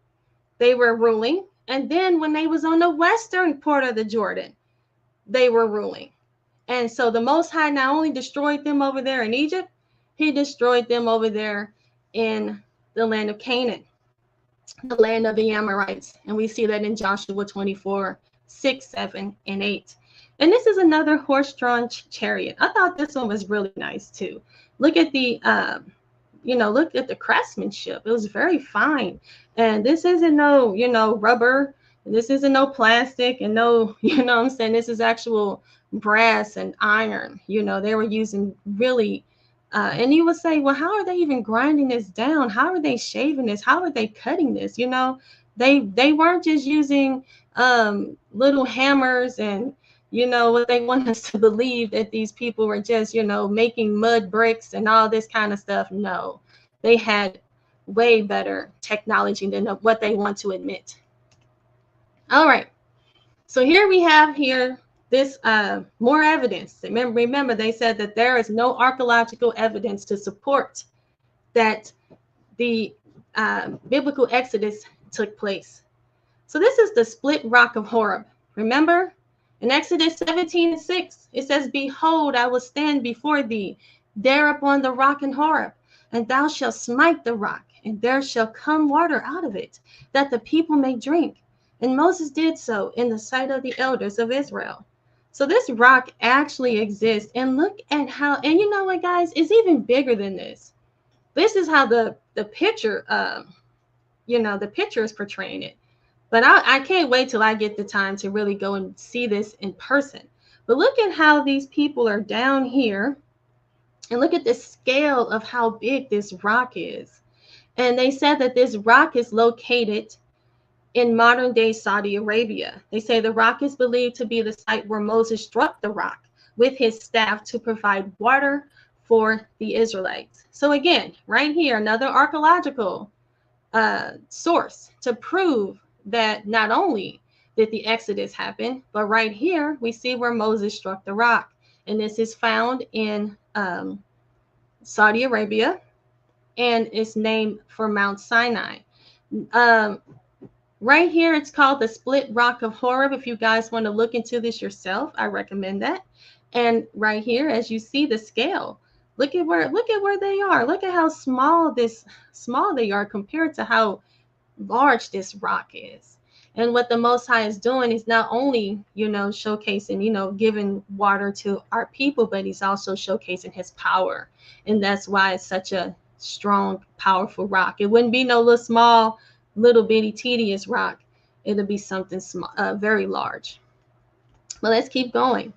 they were ruling. And then when they was on the western part of the Jordan, they were ruling. And so the Most High not only destroyed them over there in Egypt, he destroyed them over there in the land of Canaan, the land of the Amorites. And we see that in Joshua 24, 6, 7, and 8. And this is another horse-drawn chariot. I thought this one was really nice too. Look at the, look at the craftsmanship. It was very fine. And this isn't no, rubber. This isn't no plastic and no, what I'm saying? This is actual brass and iron. They were using really, and you would say, well, how are they even grinding this down? How are they shaving this? How are they cutting this? They weren't just using little hammers and, what they want us to believe, that these people were just, making mud bricks and all this kind of stuff. No, they had way better technology than what they want to admit. All right. So here we have this more evidence. Remember, they said that there is no archaeological evidence to support that the biblical Exodus took place. So this is the split rock of Horeb. Remember, in Exodus 17:6, it says, behold, I will stand before thee there upon the rock in Horeb, and thou shalt smite the rock, and there shall come water out of it, that the people may drink. And Moses did so in the sight of the elders of Israel. So this rock actually exists. And look at how, and you know what, guys, it's even bigger than this. This is how the picture, the picture is portraying it. But I can't wait till I get the time to really go and see this in person. But look at how these people are down here. And look at the scale of how big this rock is. And they said that this rock is located in modern day Saudi Arabia. They say the rock is believed to be the site where Moses struck the rock with his staff to provide water for the Israelites. So again, right here, another archaeological source to prove that not only did the Exodus happen, but right here we see where Moses struck the rock. And this is found in Saudi Arabia, and it's named for Mount Sinai. Right here, it's called the Split Rock of Horeb. If you guys want to look into this yourself, I recommend that. And right here, as you see the scale, look at where they are. Look at how small they are compared to how large this rock is. And what the Most High is doing is not only, showcasing, giving water to our people, but he's also showcasing his power. And that's why it's such a strong, powerful rock. It wouldn't be no little bitty tedious rock. It'll be something small, very large. But let's keep going.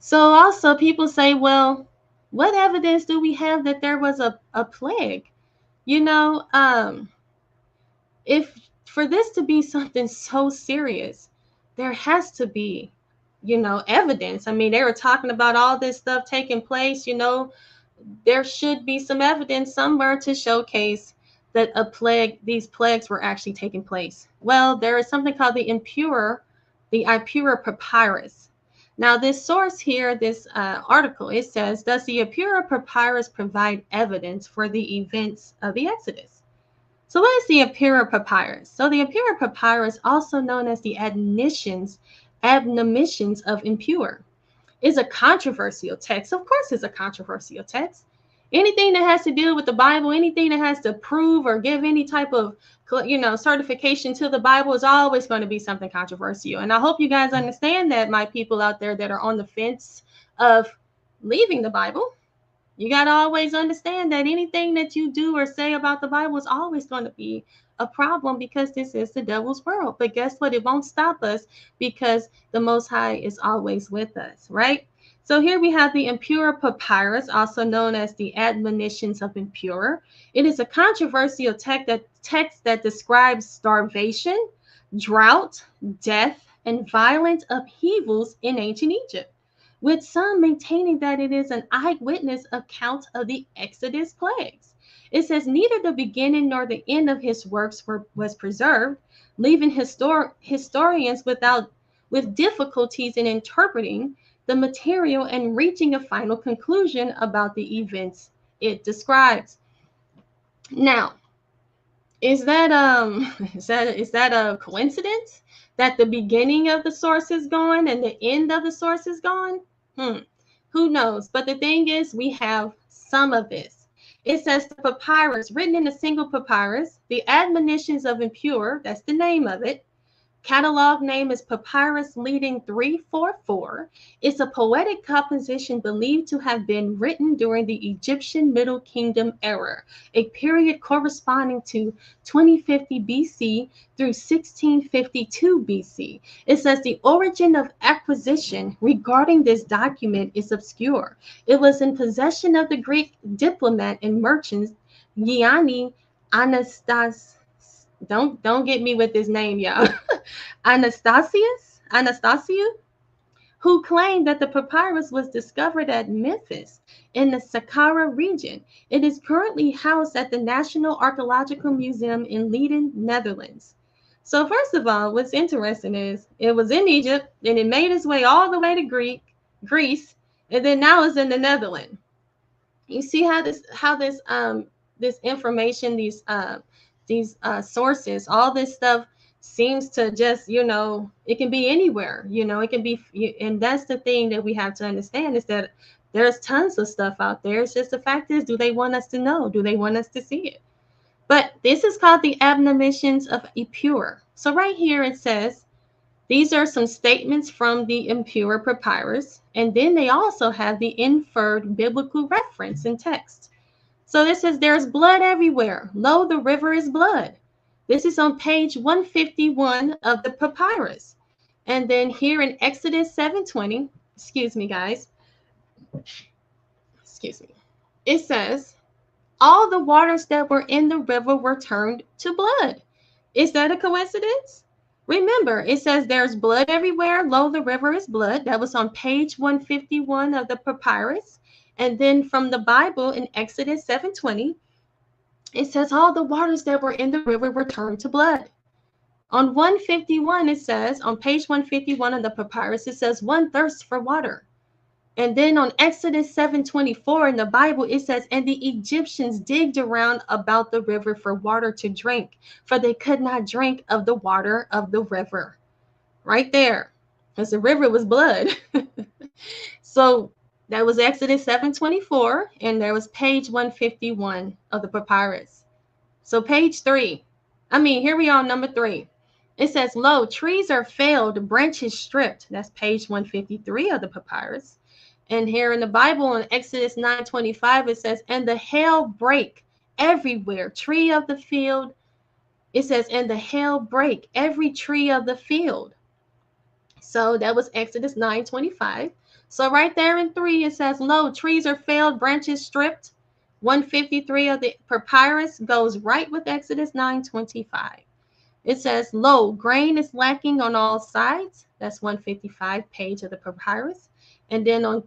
So also people say, well, what evidence do we have that there was a plague? If for this to be something so serious, there has to be, evidence. I mean, they were talking about all this stuff taking place, there should be some evidence somewhere to showcase that these plagues were actually taking place. Well, there is something called the Ipura papyrus. Now, this source here, this article, it says, does the Ipura papyrus provide evidence for the events of the Exodus? So what is the Ipura papyrus? So the Ipura papyrus, also known as the admonitions of impure, is a controversial text. Of course, it's a controversial text. Anything that has to deal with the Bible, anything that has to prove or give any type of, certification to the Bible is always going to be something controversial. And I hope you guys understand that, my people out there that are on the fence of leaving the Bible. You got to always understand that anything that you do or say about the Bible is always going to be a problem, because this is the devil's world. But guess what? It won't stop us, because the Most High is always with us, right? So here we have the Ipura papyrus, also known as the Admonitions of Impure. It is a controversial text that describes starvation, drought, death, and violent upheavals in ancient Egypt. with some maintaining that it is an eyewitness account of the Exodus plagues. It says, neither the beginning nor the end of his works was preserved, leaving historians with difficulties in interpreting the material and reaching a final conclusion about the events it describes. Now, is that a coincidence that the beginning of the source is gone and the end of the source is gone? Who knows? But the thing is, we have some of this. It says the papyrus, written in a single papyrus, the admonitions of impure, that's the name of it. Catalog name is Papyrus Leading 344. It's a poetic composition believed to have been written during the Egyptian Middle Kingdom era, a period corresponding to 2050 BC through 1652 BC. It says the origin of acquisition regarding this document is obscure. It was in possession of the Greek diplomat and merchant Gianni Anastas. Don't get me with this name, y'all. Anastasiu, who claimed that the papyrus was discovered at Memphis in the Saqqara region. It is currently housed at the National Archaeological Museum in Leiden, Netherlands. So first of all, what's interesting is it was in Egypt, and it made its way all the way to Greece, and then now it's in the Netherlands. You see how this information, these sources, all this stuff seems to just, it can be anywhere, it can be, and that's the thing that we have to understand, is that there's tons of stuff out there. It's just the fact is, do they want us to know? Do they want us to see it? But this is called the admonitions of impure. So right here it says, these are some statements from the impure papyrus, and then they also have the inferred biblical reference in text. So this says, there's blood everywhere. Lo, the river is blood. This is on page 151 of the papyrus. And then here in Exodus 7:20, excuse me, guys. Excuse me. It says, all the waters that were in the river were turned to blood. Is that a coincidence? Remember, it says there's blood everywhere. Lo, the river is blood. That was on page 151 of the papyrus. And then from the Bible in Exodus 7:20, it says all the waters that were in the river were turned to blood. On 151, it says, on page 151 of the papyrus, it says one thirsts for water. And then on Exodus 7:24 in the Bible, it says, and the Egyptians digged around about the river for water to drink, for they could not drink of the water of the river. Right there, because the river was blood. So that was Exodus 7:24, and there was page 151 of the papyrus. So page 3, here we are on number 3. It says, lo, trees are felled, branches stripped. That's page 153 of the papyrus. And here in the Bible, in Exodus 9:25, it says, and the hail break everywhere, tree of the field. It says, and the hail break every tree of the field. So that was Exodus 9:25. So right there in 3, it says, lo, trees are felled, branches stripped. 153 of the papyrus goes right with Exodus 9:25. It says, lo, grain is lacking on all sides. That's 155 page of the papyrus. And then on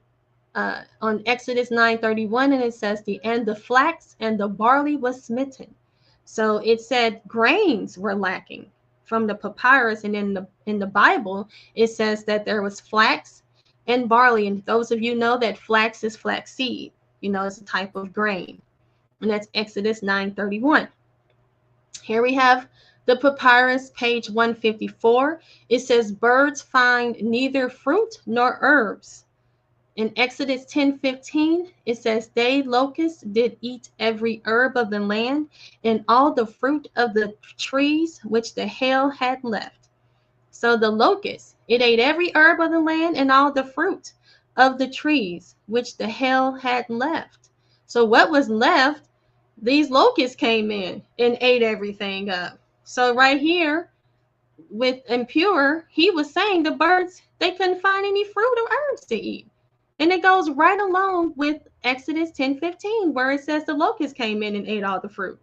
Exodus 9:31, and it says, and the flax and the barley was smitten. So it said grains were lacking from the papyrus, and in the Bible, it says that there was flax and barley. And those of you know that flax is flaxseed, it's a type of grain. And that's Exodus 9:31. Here we have the papyrus, page 154. It says, birds find neither fruit nor herbs. In Exodus 10:15, it says, they locusts did eat every herb of the land and all the fruit of the trees which the hail had left. So the locust, it ate every herb of the land and all the fruit of the trees which the hail had left. So what was left, these locusts came in and ate everything up. So right here with impure, he was saying the birds, they couldn't find any fruit or herbs to eat. And it goes right along with Exodus 10:15, where it says the locusts came in and ate all the fruit.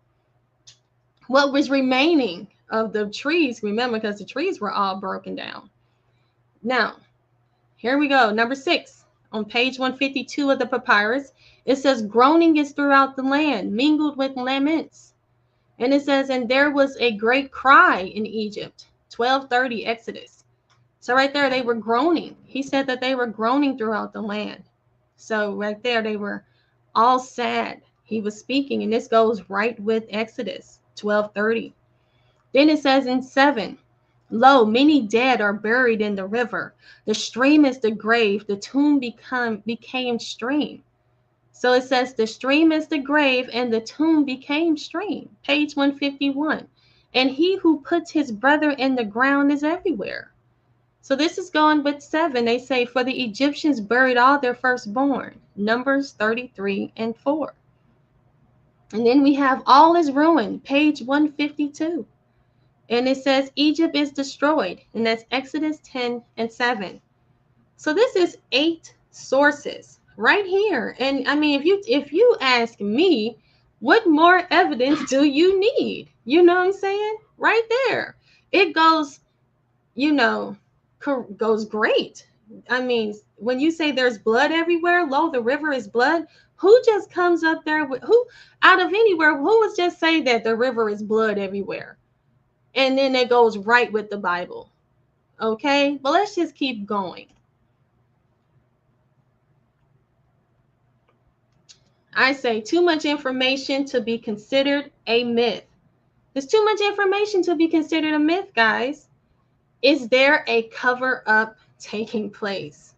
What was remaining of the trees, remember, because the trees were all broken down. Now, here we go. Number 6. On page 152 of the papyrus, it says, groaning is throughout the land, mingled with laments. And it says, and there was a great cry in Egypt, 1230 Exodus. So right there, they were groaning. He said that they were groaning throughout the land. So right there, they were all sad. He was speaking, and this goes right with Exodus 12:30. Then it says in 7, lo, many dead are buried in the river. The stream is the grave. The tomb became stream. So it says the stream is the grave, and the tomb became stream. Page 151. And he who puts his brother in the ground is everywhere. So this is going with 7. They say, for the Egyptians buried all their firstborn. Numbers 33:4. And then we have all is ruined, page 152. And it says Egypt is destroyed. And that's Exodus 10:7. So this is 8 sources right here. And I mean, if you ask me, what more evidence do you need? You know what I'm saying? Right there. It goes, goes great. I mean, when you say there's blood everywhere, lo, the river is blood, who just comes up there with who out of anywhere, who would just say that the river is blood everywhere? And then it goes right with the Bible. Okay, but let's just keep going. I say too much information to be considered a myth. There's too much information to be considered a myth, guys. Is there a cover up taking place?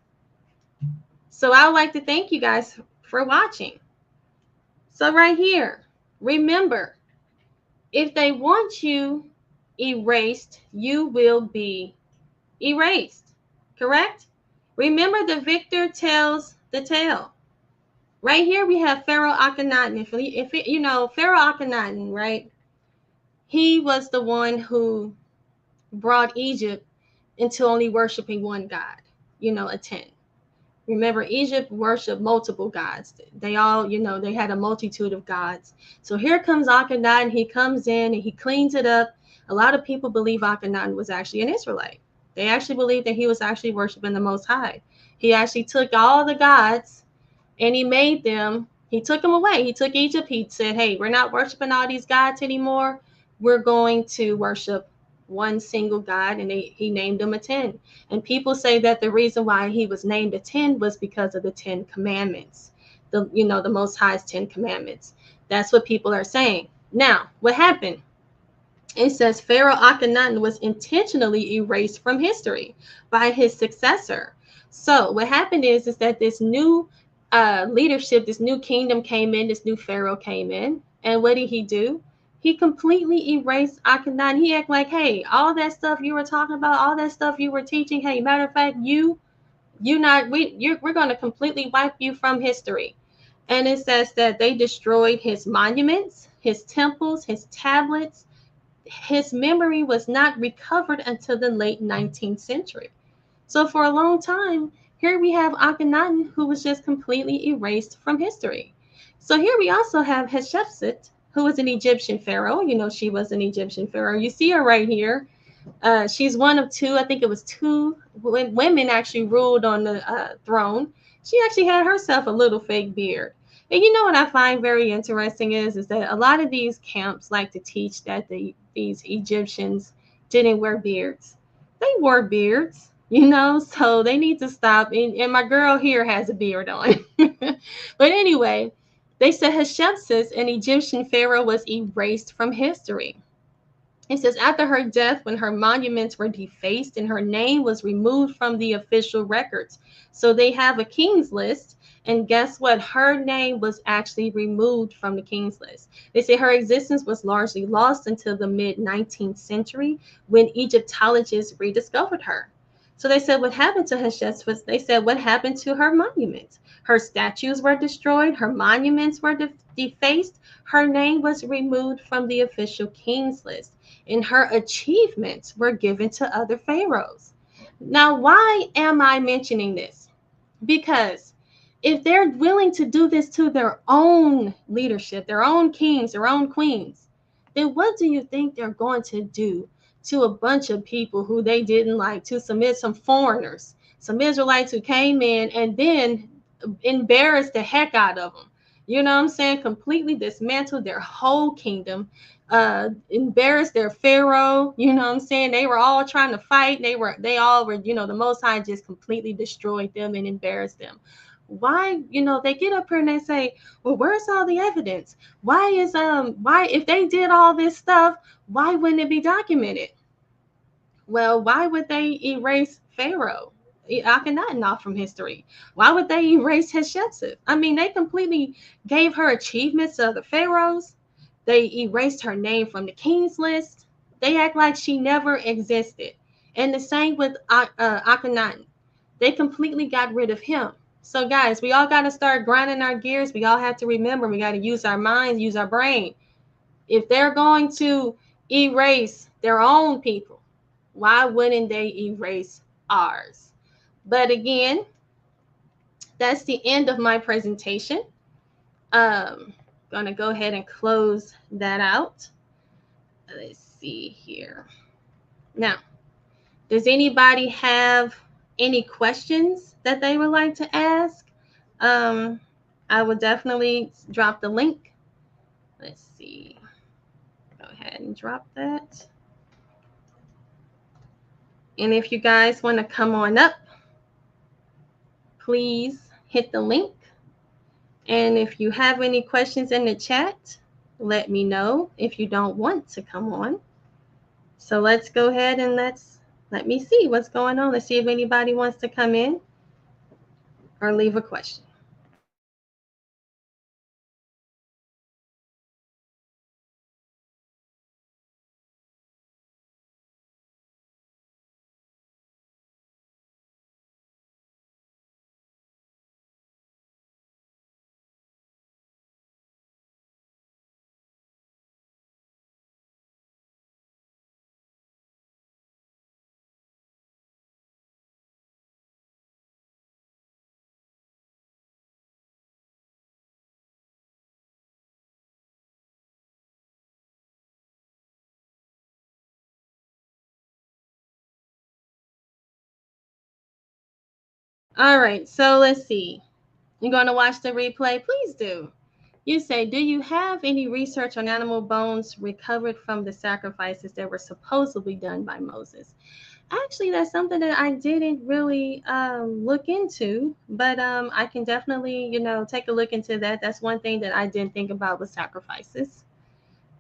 So I would like to thank you guys for watching. So right here, remember, if they want you erased, you will be erased. Correct? Remember, the victor tells the tale. Right here we have Pharaoh Akhenaten. Pharaoh Akhenaten, right? He was the one who brought Egypt into only worshiping one God, Aten. Remember, Egypt worshiped multiple gods. They all, they had a multitude of gods. So here comes Akhenaten. He comes in and he cleans it up. A lot of people believe Akhenaten was actually an Israelite. They actually believe that he was actually worshiping the Most High. He actually took all the gods and he took them away. He took Egypt. He said, hey, we're not worshiping all these gods anymore. We're going to worship one single God, and he named him Aten. And people say that the reason why he was named Aten was because of the 10 commandments, the Most High's 10 commandments. That's what people are saying. Now, what happened? It says Pharaoh Akhenaten was intentionally erased from history by his successor. So what happened is that this new leadership, this new kingdom came in, this new Pharaoh came in, and what did he do? He completely erased Akhenaten. He acted like, hey, all that stuff you were talking about, all that stuff you were teaching, hey, matter of fact, we're going to completely wipe you from history. And it says that they destroyed his monuments, his temples, his tablets. His memory was not recovered until the late 19th century. So for a long time, here we have Akhenaten, who was just completely erased from history. So here we also have Hatshepsut, who was an Egyptian pharaoh. She was an Egyptian pharaoh. You see her right here. She's one of 2. I think it was 2 women actually ruled on the throne. She actually had herself a little fake beard. And what I find very interesting is that a lot of these camps like to teach that these Egyptians didn't wear beards. They wore beards, so they need to stop. And my girl here has a beard on. But anyway, they said Hatshepsut, an Egyptian pharaoh, was erased from history. It says after her death, when her monuments were defaced and her name was removed from the official records. So they have a king's list. And guess what? Her name was actually removed from the king's list. They say her existence was largely lost until the mid-19th century when Egyptologists rediscovered her. So they said what happened to Hatshepsut? They said what happened to her monuments? Her statues were destroyed. Her monuments were defaced. Her name was removed from the official king's list. And her achievements were given to other pharaohs. Now, why am I mentioning this? Because if they're willing to do this to their own leadership, their own kings, their own queens, then what do you think they're going to do to a bunch of people who they didn't like, to submit some foreigners, some Israelites who came in and then embarrassed the heck out of them. You know what I'm saying? Completely dismantled their whole kingdom, embarrassed their pharaoh. You know what I'm saying? They were all trying to fight. They all were, you know, the Most High just completely destroyed them and embarrassed them. Why, you know, they get up here and they say, well, where's all the evidence? Why if they did all this stuff, why wouldn't it be documented? Well, why would they erase Pharaoh, Akhenaten, off from history? Why would they erase Hatshepsut? I mean, they completely gave her achievements of the pharaohs. They erased her name from the king's list. They act like she never existed. And the same with Akhenaten. They completely got rid of him. So, guys, we all got to start grinding our gears. We all have to remember we got to use our minds, use our brain. If they're going to erase their own people, why wouldn't they erase ours? But again, that's the end of my presentation. Gonna go ahead and close that out. Let's see here. Now, does anybody have any questions that they would like to ask? I would definitely drop the link. Let's see. Go ahead and drop that. And if you guys want to come on up, please hit the link. And if you have any questions in the chat, let me know if you don't want to come on. So let's go ahead and let me see what's going on. Let's see if anybody wants to come in or leave a question. All right, so let's see. You're going to watch the replay? Please do. You say, do you have any research on animal bones recovered from the sacrifices that were supposedly done by Moses? Actually, that's something that I didn't really look into, but I can definitely, you know, take a look into that. That's one thing that I didn't think about with sacrifices.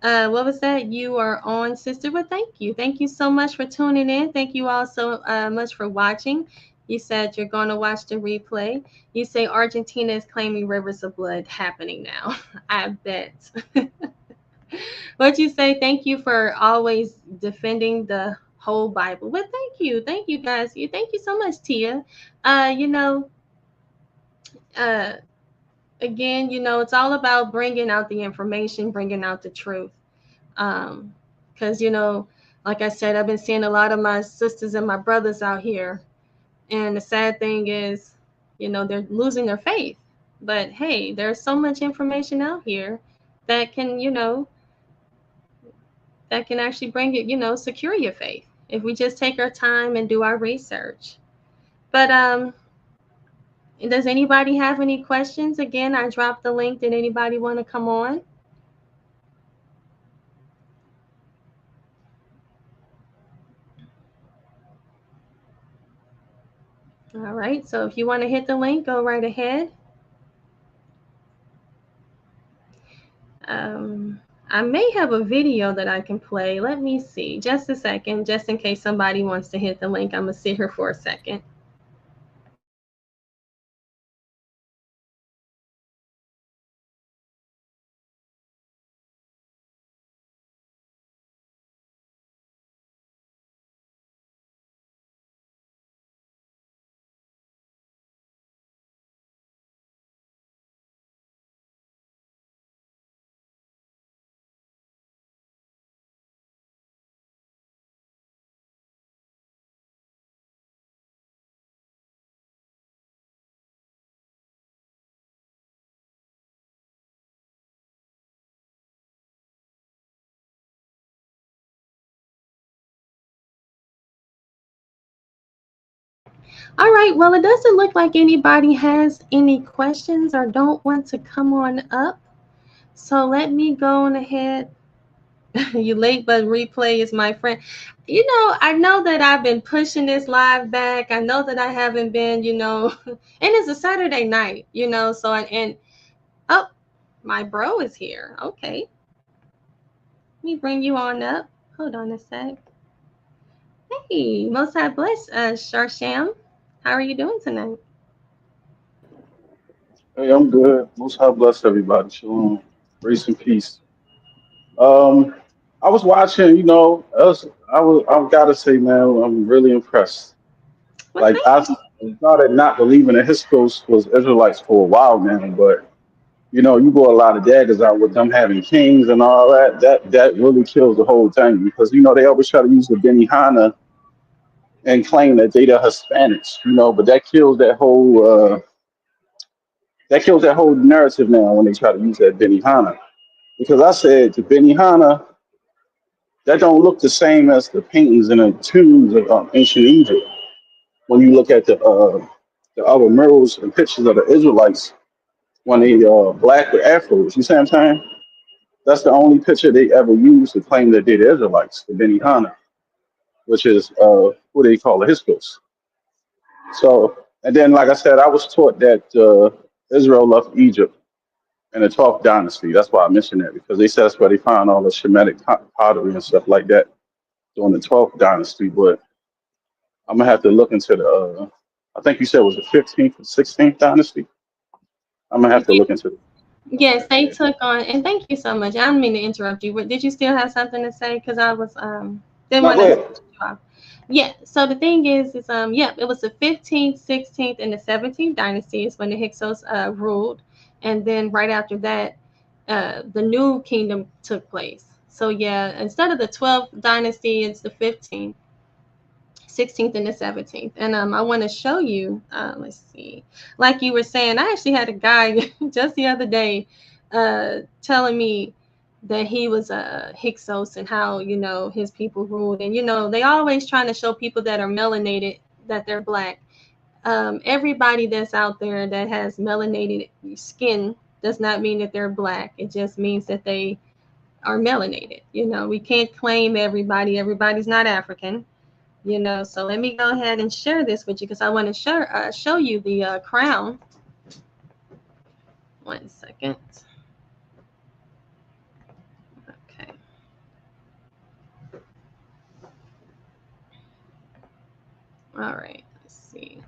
What was that? You are on, sister. Well, thank you. Thank you so much for tuning in. Thank you all so much for watching. You said you're going to watch the replay. You say Argentina is claiming rivers of blood happening now. I bet. What you say? Thank you for always defending the whole Bible. Well, thank you. Thank you, guys. Thank you so much, Tia. You know, again, you know, it's all about bringing out the information, bringing out the truth. Because, you know, like I said, I've been seeing a lot of my sisters and my brothers out here. And the sad thing is, you know, they're losing their faith. But hey, there's so much information out here that can, you know, that can actually bring it, you know, secure your faith if we just take our time and do our research. But does anybody have any questions? Again, I dropped the link. Did anybody want to come on? All right, so if you want to hit the link, go right ahead. I may have a video that I can play. Let me see. Just a second, just in case somebody wants to hit the link. I'm going to sit here for a second. All right. Well, it doesn't look like anybody has any questions or don't want to come on up. So let me go on ahead. You late, but replay is my friend. You know, I know that I've been pushing this live back. I know that I haven't been, and it's a Saturday night, so, and oh, my bro is here. Okay. Let me bring you on up. Hold on a sec. Hey, most high bless, Sharsham. How are you doing tonight? Hey, I'm good. Most High bless everybody. Shalom. Grace and peace. I was watching, I've gotta say, man, I'm really impressed. Well, Like thank I started not believing that Hyksos was Israelites for a while, man, but you go a lot of daggers out with them having kings and all that. That really kills the whole thing because they always try to use the Benihana and claim that they the Hispanics, but that kills that whole narrative now when they try to use that Benihana. Because I said the Benihana, that don't look the same as the paintings and the tombs of ancient Egypt. When you look at the other murals and pictures of the Israelites when they black with afros, you see what I'm saying? That's the only picture they ever used to claim that they're the Israelites, the Benihana, which is who they call the Hyksos. So, and then like I said, I was taught that Israel left Egypt in the 12th dynasty. That's why I mentioned that because they said that's where they found all the Shemitic pottery and stuff like that during the 12th dynasty. But I'm gonna have to look into the. I think you said it was the 15th or 16th dynasty. I'm gonna have to look into it. Yes, they took on, and thank you so much. I didn't mean to interrupt you, but did you still have something to say? Because I was didn't No, want go to ahead. cut you off. Yeah. So the thing is yeah, it was the 15th, 16th, and the 17th dynasties when the Hyksos ruled, and then right after that, the new kingdom took place. So yeah, instead of the 12th dynasty, it's the 15th. 16th and the 17th, and I want to show you, let's see, like you were saying, I actually had a guy just the other day telling me that he was a Hyksos and how his people ruled, and they always trying to show people that are melanated that they're black. Everybody that's out there that has melanated skin does not mean that they're black. It just means that they are melanated. We can't claim everybody's not African. So let me go ahead and share this with you because I want to show you the crown. 1 second. Okay. All right. Let's see.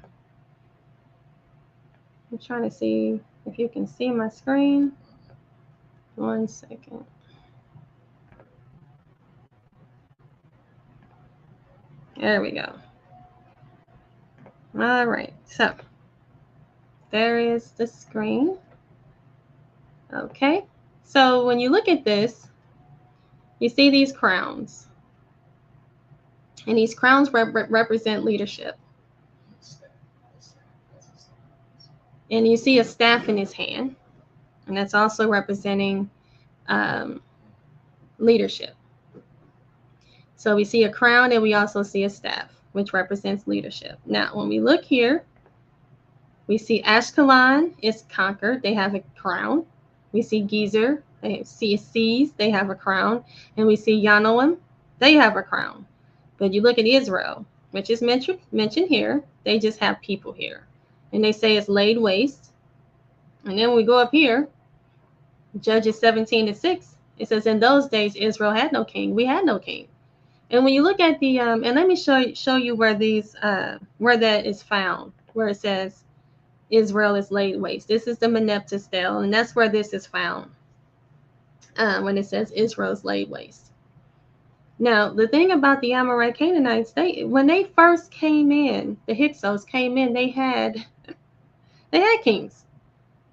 I'm trying to see if you can see my screen. 1 second. There we go. All right. So there is the screen. Okay. So when you look at this, you see these crowns. And these crowns represent leadership. And you see a staff in his hand. And that's also representing leadership. So we see a crown and we also see a staff, which represents leadership. Now, when we look here, we see Ashkelon is conquered. They have a crown. We see Gezer. They see Seas. They have a crown. And we see Yanoam. They have a crown. But you look at Israel, which is mentioned here. They just have people here. And they say it's laid waste. And then we go up here, Judges 17:6. It says, in those days, Israel had no king. We had no king. And when you look at the and let me show you where these where that is found, where it says Israel is laid waste. This is the Meneptah stele, and that's where this is found. When it says Israel is laid waste. Now, the thing about the Amorite Canaanites, when they first came in, the Hyksos came in, they had kings.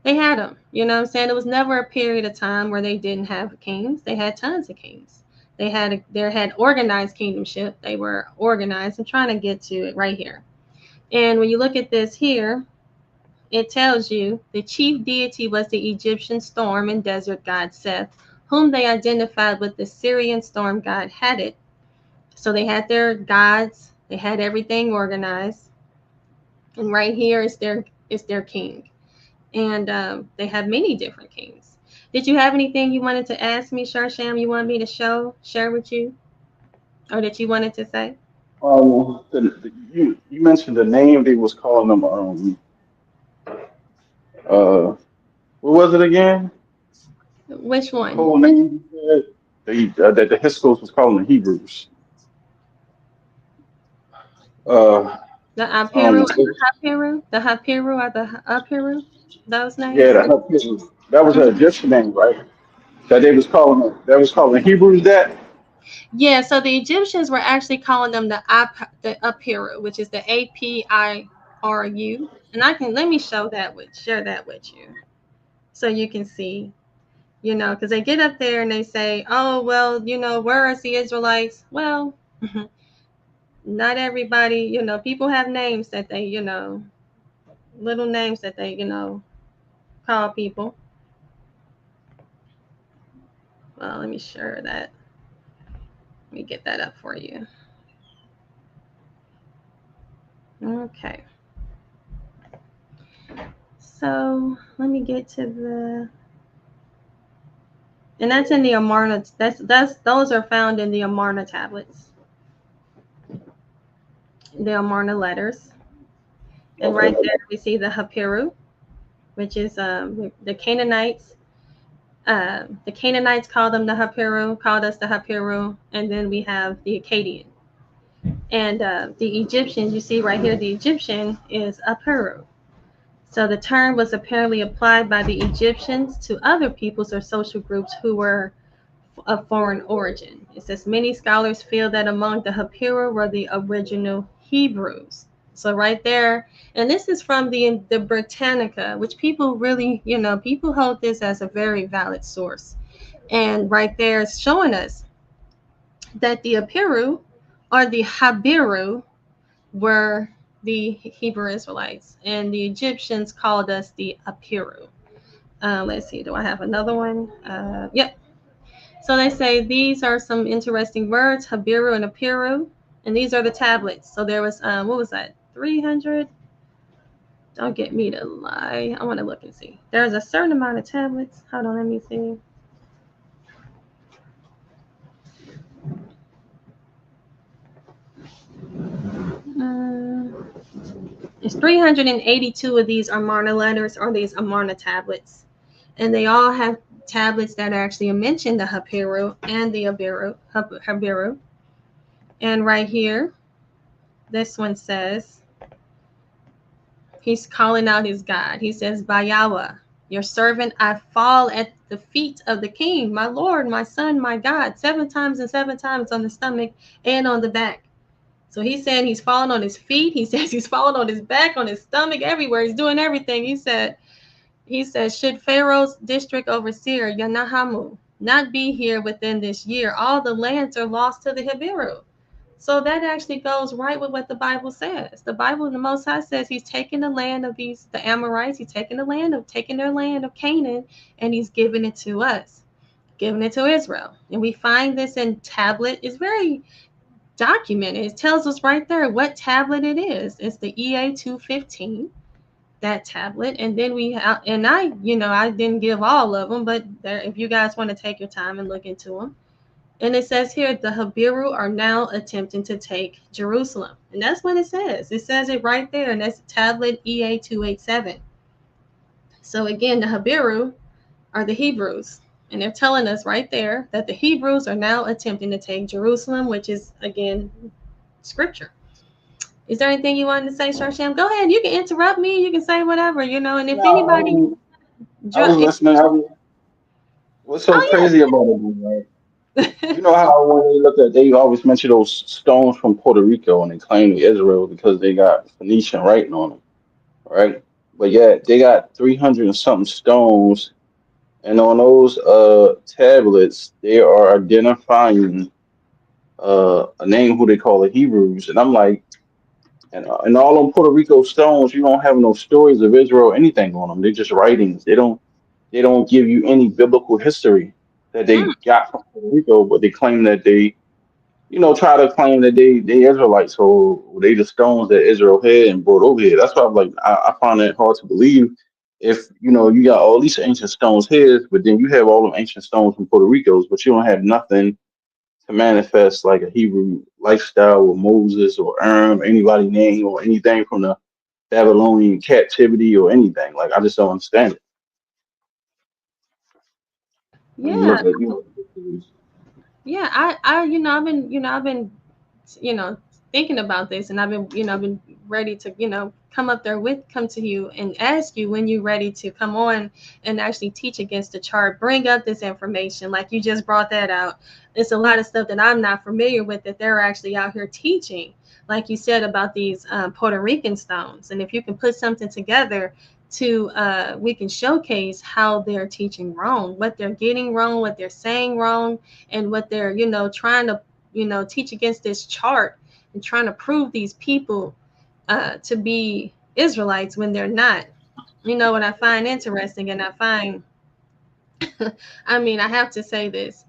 They had them. You know what I'm saying? It was never a period of time where they didn't have kings. They had tons of kings. They had organized kingdomship. They were organized. I'm trying to get to it right here. And when you look at this here, it tells you the chief deity was the Egyptian storm and desert god Seth, whom they identified with the Syrian storm god Hadad. So they had their gods. They had everything organized. and right here is their king, and they have many different kings. Did you have anything you wanted to ask me, Sharsham? You wanted me to share with you, or that you wanted to say? You mentioned the name they was calling them. Uh, what was it again? Which The one? code name you said that the Hystos was calling the Hebrews. Uh, The um, Apiru, the Hapiru, or the Apiru? Those yeah, names? that was an Mhm. Egyptian name, right? That they was calling them. That was calling the Hebrews that. Yeah, so the Egyptians were actually calling them the Apiru, which is the Apiru. And let me share that with you so you can see, because they get up there and they say, oh, well, where is the Israelites? Well, not everybody, people have names that they, little names that they, call people. Well, let me share that. Let me get that up for you. Okay. So let me get to and that's in the Amarna. Those are found in the Amarna tablets, the Amarna letters, and right Okay. there we see the Hapiru, which is the Canaanites. The Canaanites call them the Hapiru, called us the Hapiru, and then we have the Akkadian. And the Egyptians, you see right here, the Egyptian is Apiru. So the term was apparently applied by the Egyptians to other peoples or social groups who were of foreign origin. It says many scholars feel that among the Hapiru were the original Hebrews. So right there, and this is from the Britannica, which people really, people hold this as a very valid source. And right there it's showing us that the Hapiru or the Habiru were the Hebrew Israelites, and the Egyptians called us the Apiru. Let's see, do I have another one? Yep. So they say these are some interesting words, Habiru and Apiru, and these are the tablets. So there was, what was that, 300? Don't get me to lie. I want to look and see. There's a certain amount of tablets. Hold on, let me see. It's 382 of these Amarna letters or these Amarna tablets. And they all have tablets that actually mention the Hapiru and the Habiru. And right here, this one says, he's calling out his God. He says, Bayawa, your servant, I fall at the feet of the king, my Lord, my son, my God, 7 times and 7 times on the stomach and on the back. So he's saying he's falling on his feet. He says he's falling on his back, on his stomach, everywhere. He's doing everything. He says, should Pharaoh's district overseer, Yanahamu, not be here within this year, all the lands are lost to the Habiru. So that actually goes right with what the Bible says. The Bible, the Most High says he's taking the land of the Amorites, he's taking their land of Canaan, and he's giving it to us, giving it to Israel. And we find this in tablet. It's very documented. It tells us right there what tablet it is. It's the EA 215, that tablet. And then I didn't give all of them, but there, if you guys want to take your time and look into them. And it says here, the Habiru are now attempting to take Jerusalem. And that's what it says. It says it right there. And that's tablet EA 287. So again, the Habiru are the Hebrews. And they're telling us right there that the Hebrews are now attempting to take Jerusalem, which is, again, scripture. Is there anything you wanted to say, Sharsham? Go ahead. You can interrupt me. You can say whatever, and if anybody... I was listening. What's so Oh, crazy about it, right? yeah. You know how when they look at, they always mention those stones from Puerto Rico and they claim to Israel because they got Phoenician writing on them, right? But yet they got 300 and something stones, and on those tablets they are identifying a name who they call the Hebrews, and I'm like, and all on Puerto Rico stones, you don't have no stories of Israel or anything on them. They're just writings. They don't give you any biblical history that they got from Puerto Rico, but they claim that they try to claim that they Israelites or they the stones that Israel had and brought over here. That's why I'm like I find that hard to believe. If you got all these ancient stones here, but then you have all them ancient stones from Puerto Rico's, but you don't have nothing to manifest like a Hebrew lifestyle or Moses or anybody name or anything from the Babylonian captivity or anything. Like I just don't understand it when you Yeah, look at yeah. I've been, you know, thinking about this, and I've been ready to, come to you and ask you when you're ready to come on and actually teach against the chart, bring up this information, like you just brought that out. It's a lot of stuff that I'm not familiar with that they're actually out here teaching, like you said about these Puerto Rican stones, and if you can put something together to we can showcase how they're teaching wrong, what they're getting wrong, what they're saying wrong, and what they're trying to teach against this chart and trying to prove these people to be Israelites when they're not. What I find interesting, and I find, I mean, I have to say this,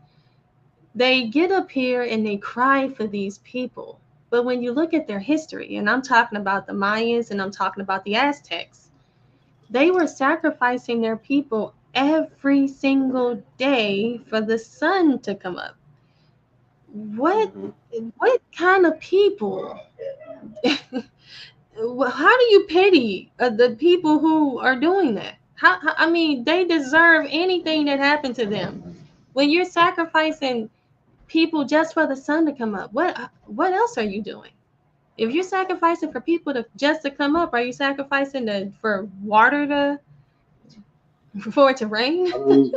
they get up here and they cry for these people. But when you look at their history, and I'm talking about the Mayans and I'm talking about the Aztecs, they were sacrificing their people every single day for the sun to come up. What what kind of people? How do you pity the people who are doing that? I mean, they deserve anything that happened to them. When you're sacrificing people just for the sun to come up, what else are you doing? If you're sacrificing for people to just to come up, are you sacrificing for water to for it to rain? I mean,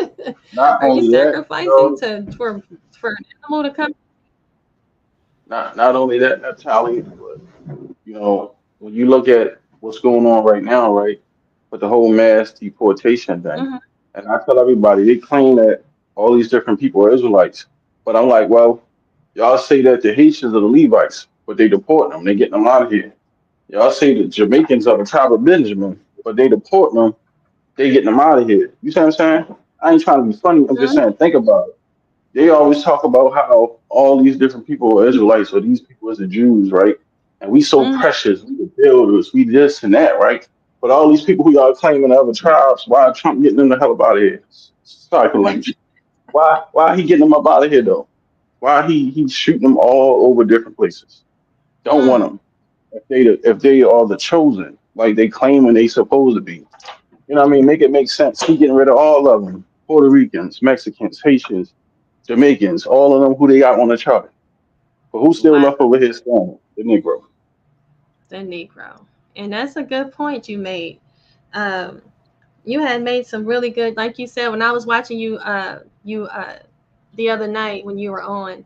not Are you only that, sacrificing for an animal to come? not only that, Natalie, but when you look at what's going on right now, right, with the whole mass deportation thing, Hmm. and I tell everybody they claim that all these different people are Israelites, but I'm like, well, y'all say that the Haitians are the Levites, but they deport them, they getting them out of here. Y'all say the Jamaicans are the tribe of Benjamin, but they deport them, they getting them out of here. You see what I'm saying? I ain't trying to be funny. I'm just saying, think about it. They always talk about how all these different people are Israelites or these people is the Jews, right? And we so Hmm. precious, we the builders, we this and that, right? But all these people who y'all claiming other tribes, why Trump getting them the hell up out of here? Sorry for language. Why he getting them up out of here though? Why he's shooting them all over different places? Don't want them if they are the chosen, like they claiming they supposed to be. You know what I mean? Make it make sense. He getting rid of all of them: Puerto Ricans, Mexicans, Haitians, Jamaicans, all of them who they got on the chart. But who's still Wow, left over here standing? The Negro. the Negro, and that's a good point you made. Um, you had made some really good, like you said, when I was watching you the other night when you were on,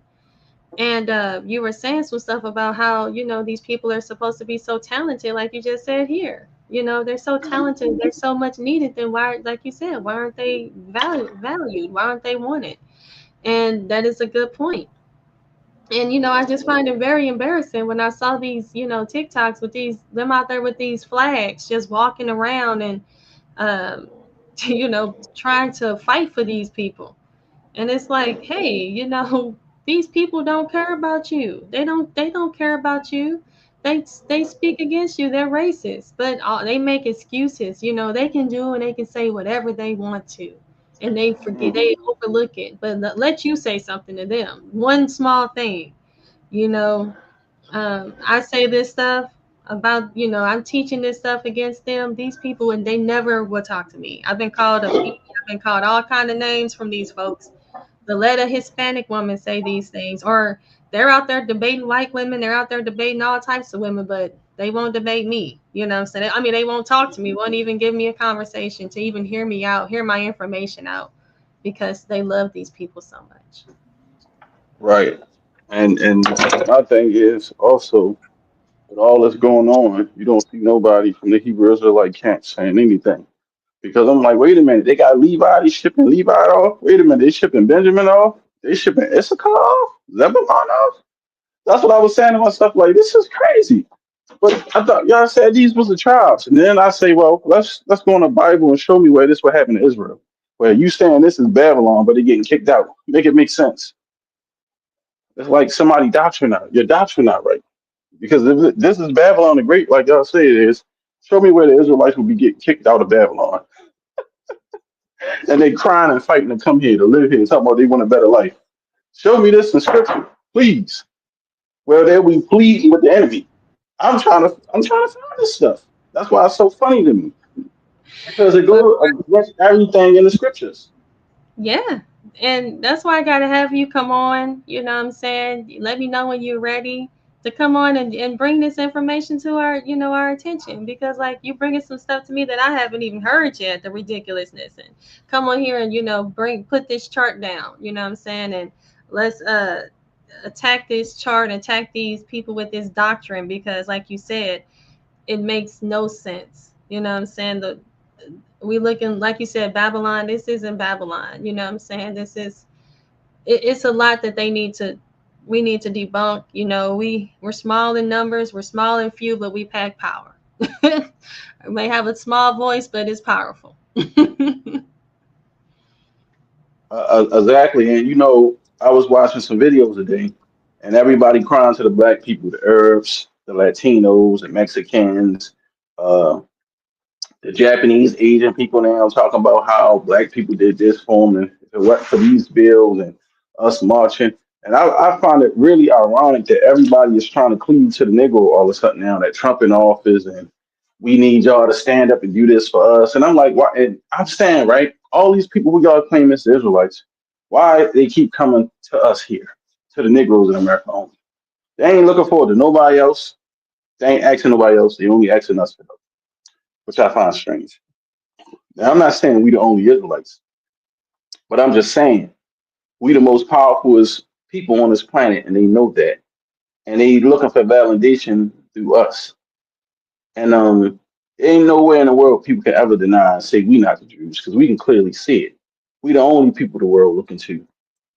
and you were saying some stuff about how these people are supposed to be so talented, like you just said here. They're so talented, they're so much needed. Then why, like you said, why aren't they valued? Why aren't they wanted? And that is a good point. And I just find it very embarrassing when I saw these TikToks with these them out there with these flags just walking around and um, trying to fight for these people. And it's like, hey, these people don't care about you. They don't care about you. They speak against you. They're racist, but they make excuses. They can do and they can say whatever they want to, and they forget, they overlook it. But let you say something to them, one small thing. You know, I say this stuff about, I'm teaching this stuff against them, these people, and they never will talk to me. I've been called a P, I've been called all kind of names from these folks. To let a Hispanic woman say these things, or they're out there debating white women, they're out there debating all types of women, but they won't debate me. So I mean, they won't talk to me, won't even give me a conversation to even hear me out, hear my information out, because they love these people so much. Right. And my thing is also with all that's going on, you don't see nobody from the Hebrew Israelite camp saying anything. Because I'm like, wait a minute, they got Levi, they shipping Levi off. Wait a minute, they shipping Benjamin off. They shipping Issachar off. Zebulon off. That's what I was saying to myself. Like, this is crazy. But I thought y'all said these was the tribes, and then I say, well, let's go in the Bible and show me where this would happen to Israel. Where you saying this is Babylon, but they're getting kicked out. Make it make sense. It's like somebody doctrine out. Your doctrine not right. Because if this is Babylon the Great, like y'all say it is, show me where the Israelites will be getting kicked out of Babylon. And they crying and fighting to come here, to live here, talking about they want a better life. Show me this in scripture, please. Where they'll be pleading with the enemy. I'm trying to find this stuff. That's why it's so funny to me. Because it But goes against everything in the scriptures. yeah, and that's why I gotta have you come on. You know what I'm saying? Let me know when you're ready to come on and bring this information to our, our attention, because like you bringing some stuff to me that I haven't even heard yet, the ridiculousness, and come on here and put this chart down. You know what I'm saying? And let's attack this chart, attack these people with this doctrine, because like you said, it makes no sense. You know what I'm saying? We looking, like you said, Babylon. This isn't Babylon. You know what I'm saying? It's a lot that we need to debunk. We're small in numbers, we're small in few, but we pack power. We may have a small voice, but it's powerful. Exactly. And I was watching some videos today, and everybody crying to the black people, the Arabs, the Latinos, the Mexicans, uh, the Japanese, Asian people now talking about how black people did this for them, and if it wasn't for these bills and us marching. And I find it really ironic that everybody is trying to cleave to the Negro all of a sudden now that Trump in office, and we need y'all to stand up and do this for us. And I'm like, why? And I'm saying, right, all these people who y'all claim as the Israelites, why they keep coming to us here, to the Negroes in America only? They ain't looking forward to nobody else. They ain't asking nobody else. They only asking us for help, which I find strange. Now, I'm not saying we the only Israelites, but I'm just saying we the most powerful people on this planet, and they know that, and they looking for validation through us. And ain't nowhere in the world people can ever deny and say we not the Jews, because we can clearly see it. We the only people the world looking to.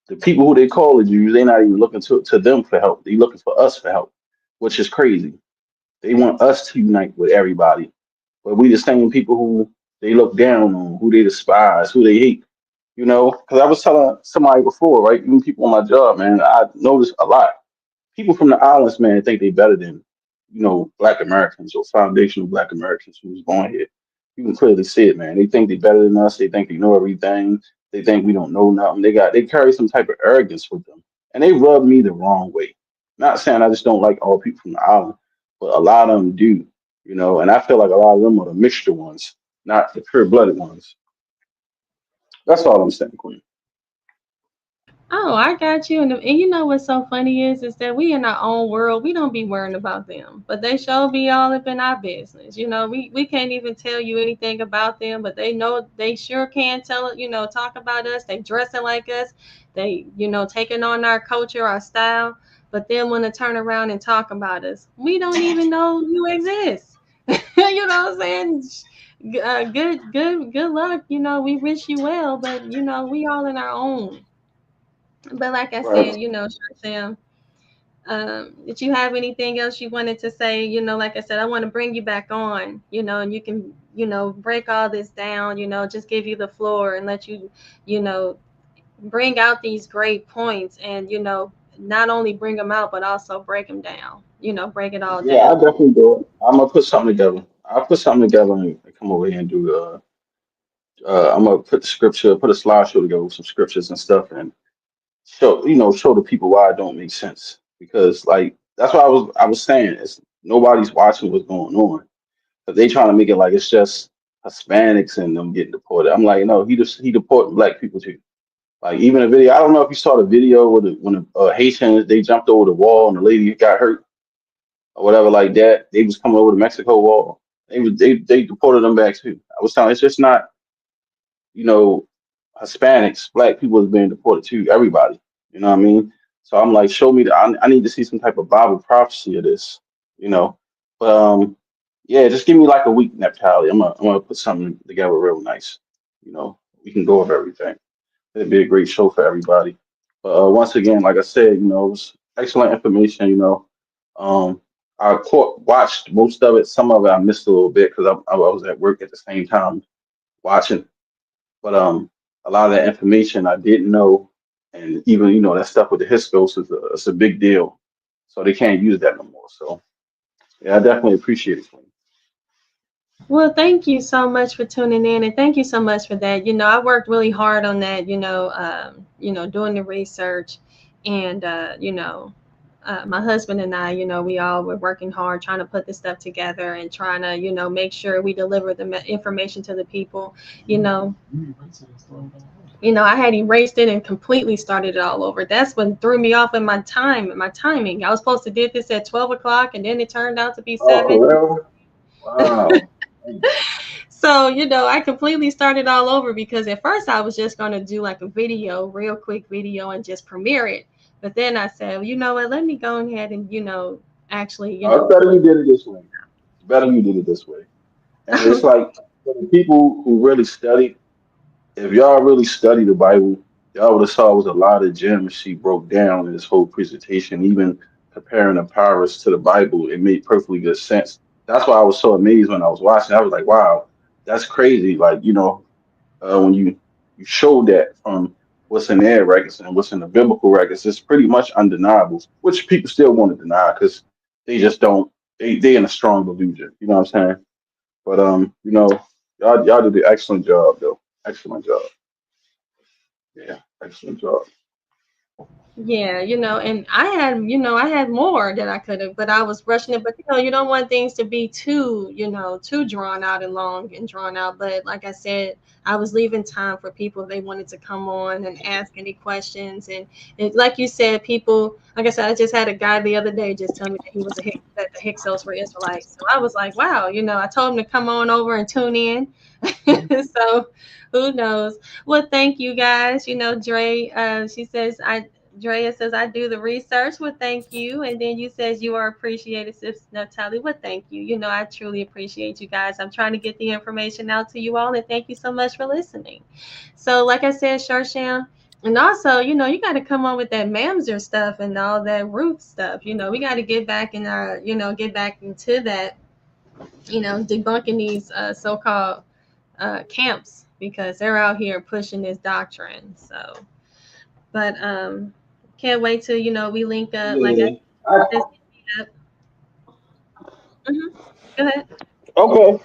The people who they call the Jews, they not even looking to them for help. They looking for us for help, which is crazy. They want us to unite with everybody, but we the same people who they look down on, who they despise, who they hate. Because I was telling somebody before, right? Even people on my job, man, I noticed a lot. People from the islands, man, think they better than, black Americans or foundational black Americans who was born here. You can clearly see it, man. They think they better than us. They think they know everything. They think we don't know nothing. They carry some type of arrogance with them. And they rub me the wrong way. Not saying I just don't like all people from the island, but a lot of them do, and I feel like a lot of them are the mixture ones, not the pure blooded ones. That's all I'm saying, Queen. Oh, I got you. And you know what's so funny is that we in our own world. We don't be worrying about them, but they sure be all up in our business. We can't even tell you anything about them, but they know they sure can tell it. Talk about us. They dressing like us. They taking on our culture, our style. But then when they turn around and talk about us, we don't even know you exist. You know what I'm saying? Good luck. We wish you well, but we all in our own. But like I Right. said, Sam, did you have anything else you wanted to say? Like I said, I want to bring you back on, and you can, break all this down, just give you the floor and let you, you know, bring out these great points and, not only bring them out, but also break them down, break it all Yeah, I down. definitely do it. I'm gonna put something together. I'll put something together and come over here and do. I'm gonna put the scripture, put a slideshow together with some scriptures and stuff, and show the people why it don't make sense. Because like that's what I was saying. It's nobody's watching what's going on, but they trying to make it like it's just Hispanics and them getting deported. I'm like, no, he deported black people too. Like even a video. I don't know if you saw the video where when the Haitians they jumped over the wall and the lady got hurt or whatever like that. They was coming over the Mexico wall. They deported them back too. I was telling it's just not you know Hispanics, black people is being deported too. Everybody, you know what I mean. So I'm like, show me I need to see some type of Bible prophecy of this, you know. But yeah, just give me like a week, Neptali. I'm gonna put something together real nice. We can go over everything. It'd be a great show for everybody. But once again, like I said, it was excellent information. Um, watched most of it. Some of it I missed a little bit because I was at work at the same time watching. But a lot of that information I didn't know, and even that stuff with the Histos is it's a big deal. So they can't use that no more. So yeah, I definitely appreciate it. Queen. Well, thank you so much for tuning in, and thank you so much for that. I worked really hard on that. Doing the research, and my husband and I, we all were working hard trying to put this stuff together and trying to, make sure we deliver the information to the people. You know, I had erased it and completely started it all over. That's what threw me off in my timing. I was supposed to did this at 12 o'clock, and then it turned out to be Oh, 7. for real? Wow. So, I completely started all over because at first I was just going to do like a video, real quick video, and just premiere it. But then I said, well, you know what, let me go ahead and, actually, No, it's better you did it this way. It's better you did it this way. And it's like for the people who really study, if y'all really study the Bible, y'all would have saw it was a lot of gems she broke down in this whole presentation, even comparing the powers to the Bible. It made perfectly good sense. That's why I was so amazed when I was watching. I was like, wow, that's crazy. Like, when you show that from what's in their records and what's in the biblical records, it's pretty much undeniable, which people still want to deny because they just don't, they in a strong delusion. You know what I'm saying? But y'all did an excellent job though. Excellent job. Yeah, excellent job. Yeah, and I had more that I could have, but I was rushing it. But you don't want things to be too, too drawn out and long and drawn out. But like I said, I was leaving time for people if they wanted to come on and ask any questions. And like you said, people, like I said, I just had a guy the other day just tell me that he was that the Hyksos were Israelites. So I was like, wow, I told him to come on over and tune in. So who knows? Well, thank you guys. Dre, she says Drea says, I do the research. Well, thank you. And then you says you are appreciated, Sis Natalie. Well, thank you. I truly appreciate you guys. I'm trying to get the information out to you all. And thank you so much for listening. So, like I said, Sharsham, and also, you got to come on with that Mamzer stuff and all that Ruth stuff. We got to get back in our, get back into that, debunking these so-called camps because they're out here pushing this doctrine. So, but can't wait till we link up. Like Yeah. I said, go ahead. Okay.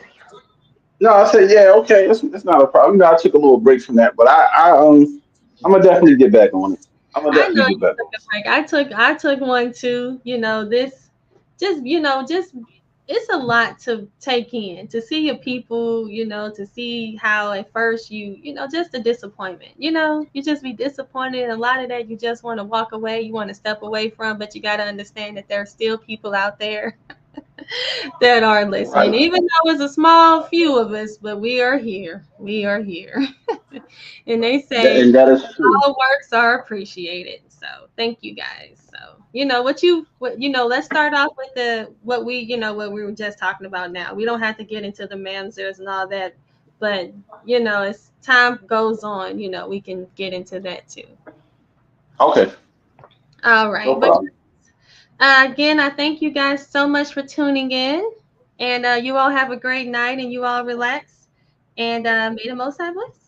No, I said yeah. Okay, it's not a problem. I took a little break from that, but I'm gonna definitely get back on it. I'm gonna I know definitely you get back took on a break. I took one too. This just it's a lot to take in to see your people. To see how at first just the disappointment. You just be disappointed. A lot of that you just want to walk away. You want to step away from, but you got to understand that there are still people out there that are it. listening, Right. even though it's a small few of us, but we are here. We are here. And they say And that is true. all works are appreciated. So thank you guys. So let's start off with what we were just talking about now. We don't have to get into the mamzers and all that, but as time goes on, we can get into that too. Okay. All No right. But problem. again, I thank you guys so much for tuning in. And you all have a great night and you all relax. And may the Most High bless.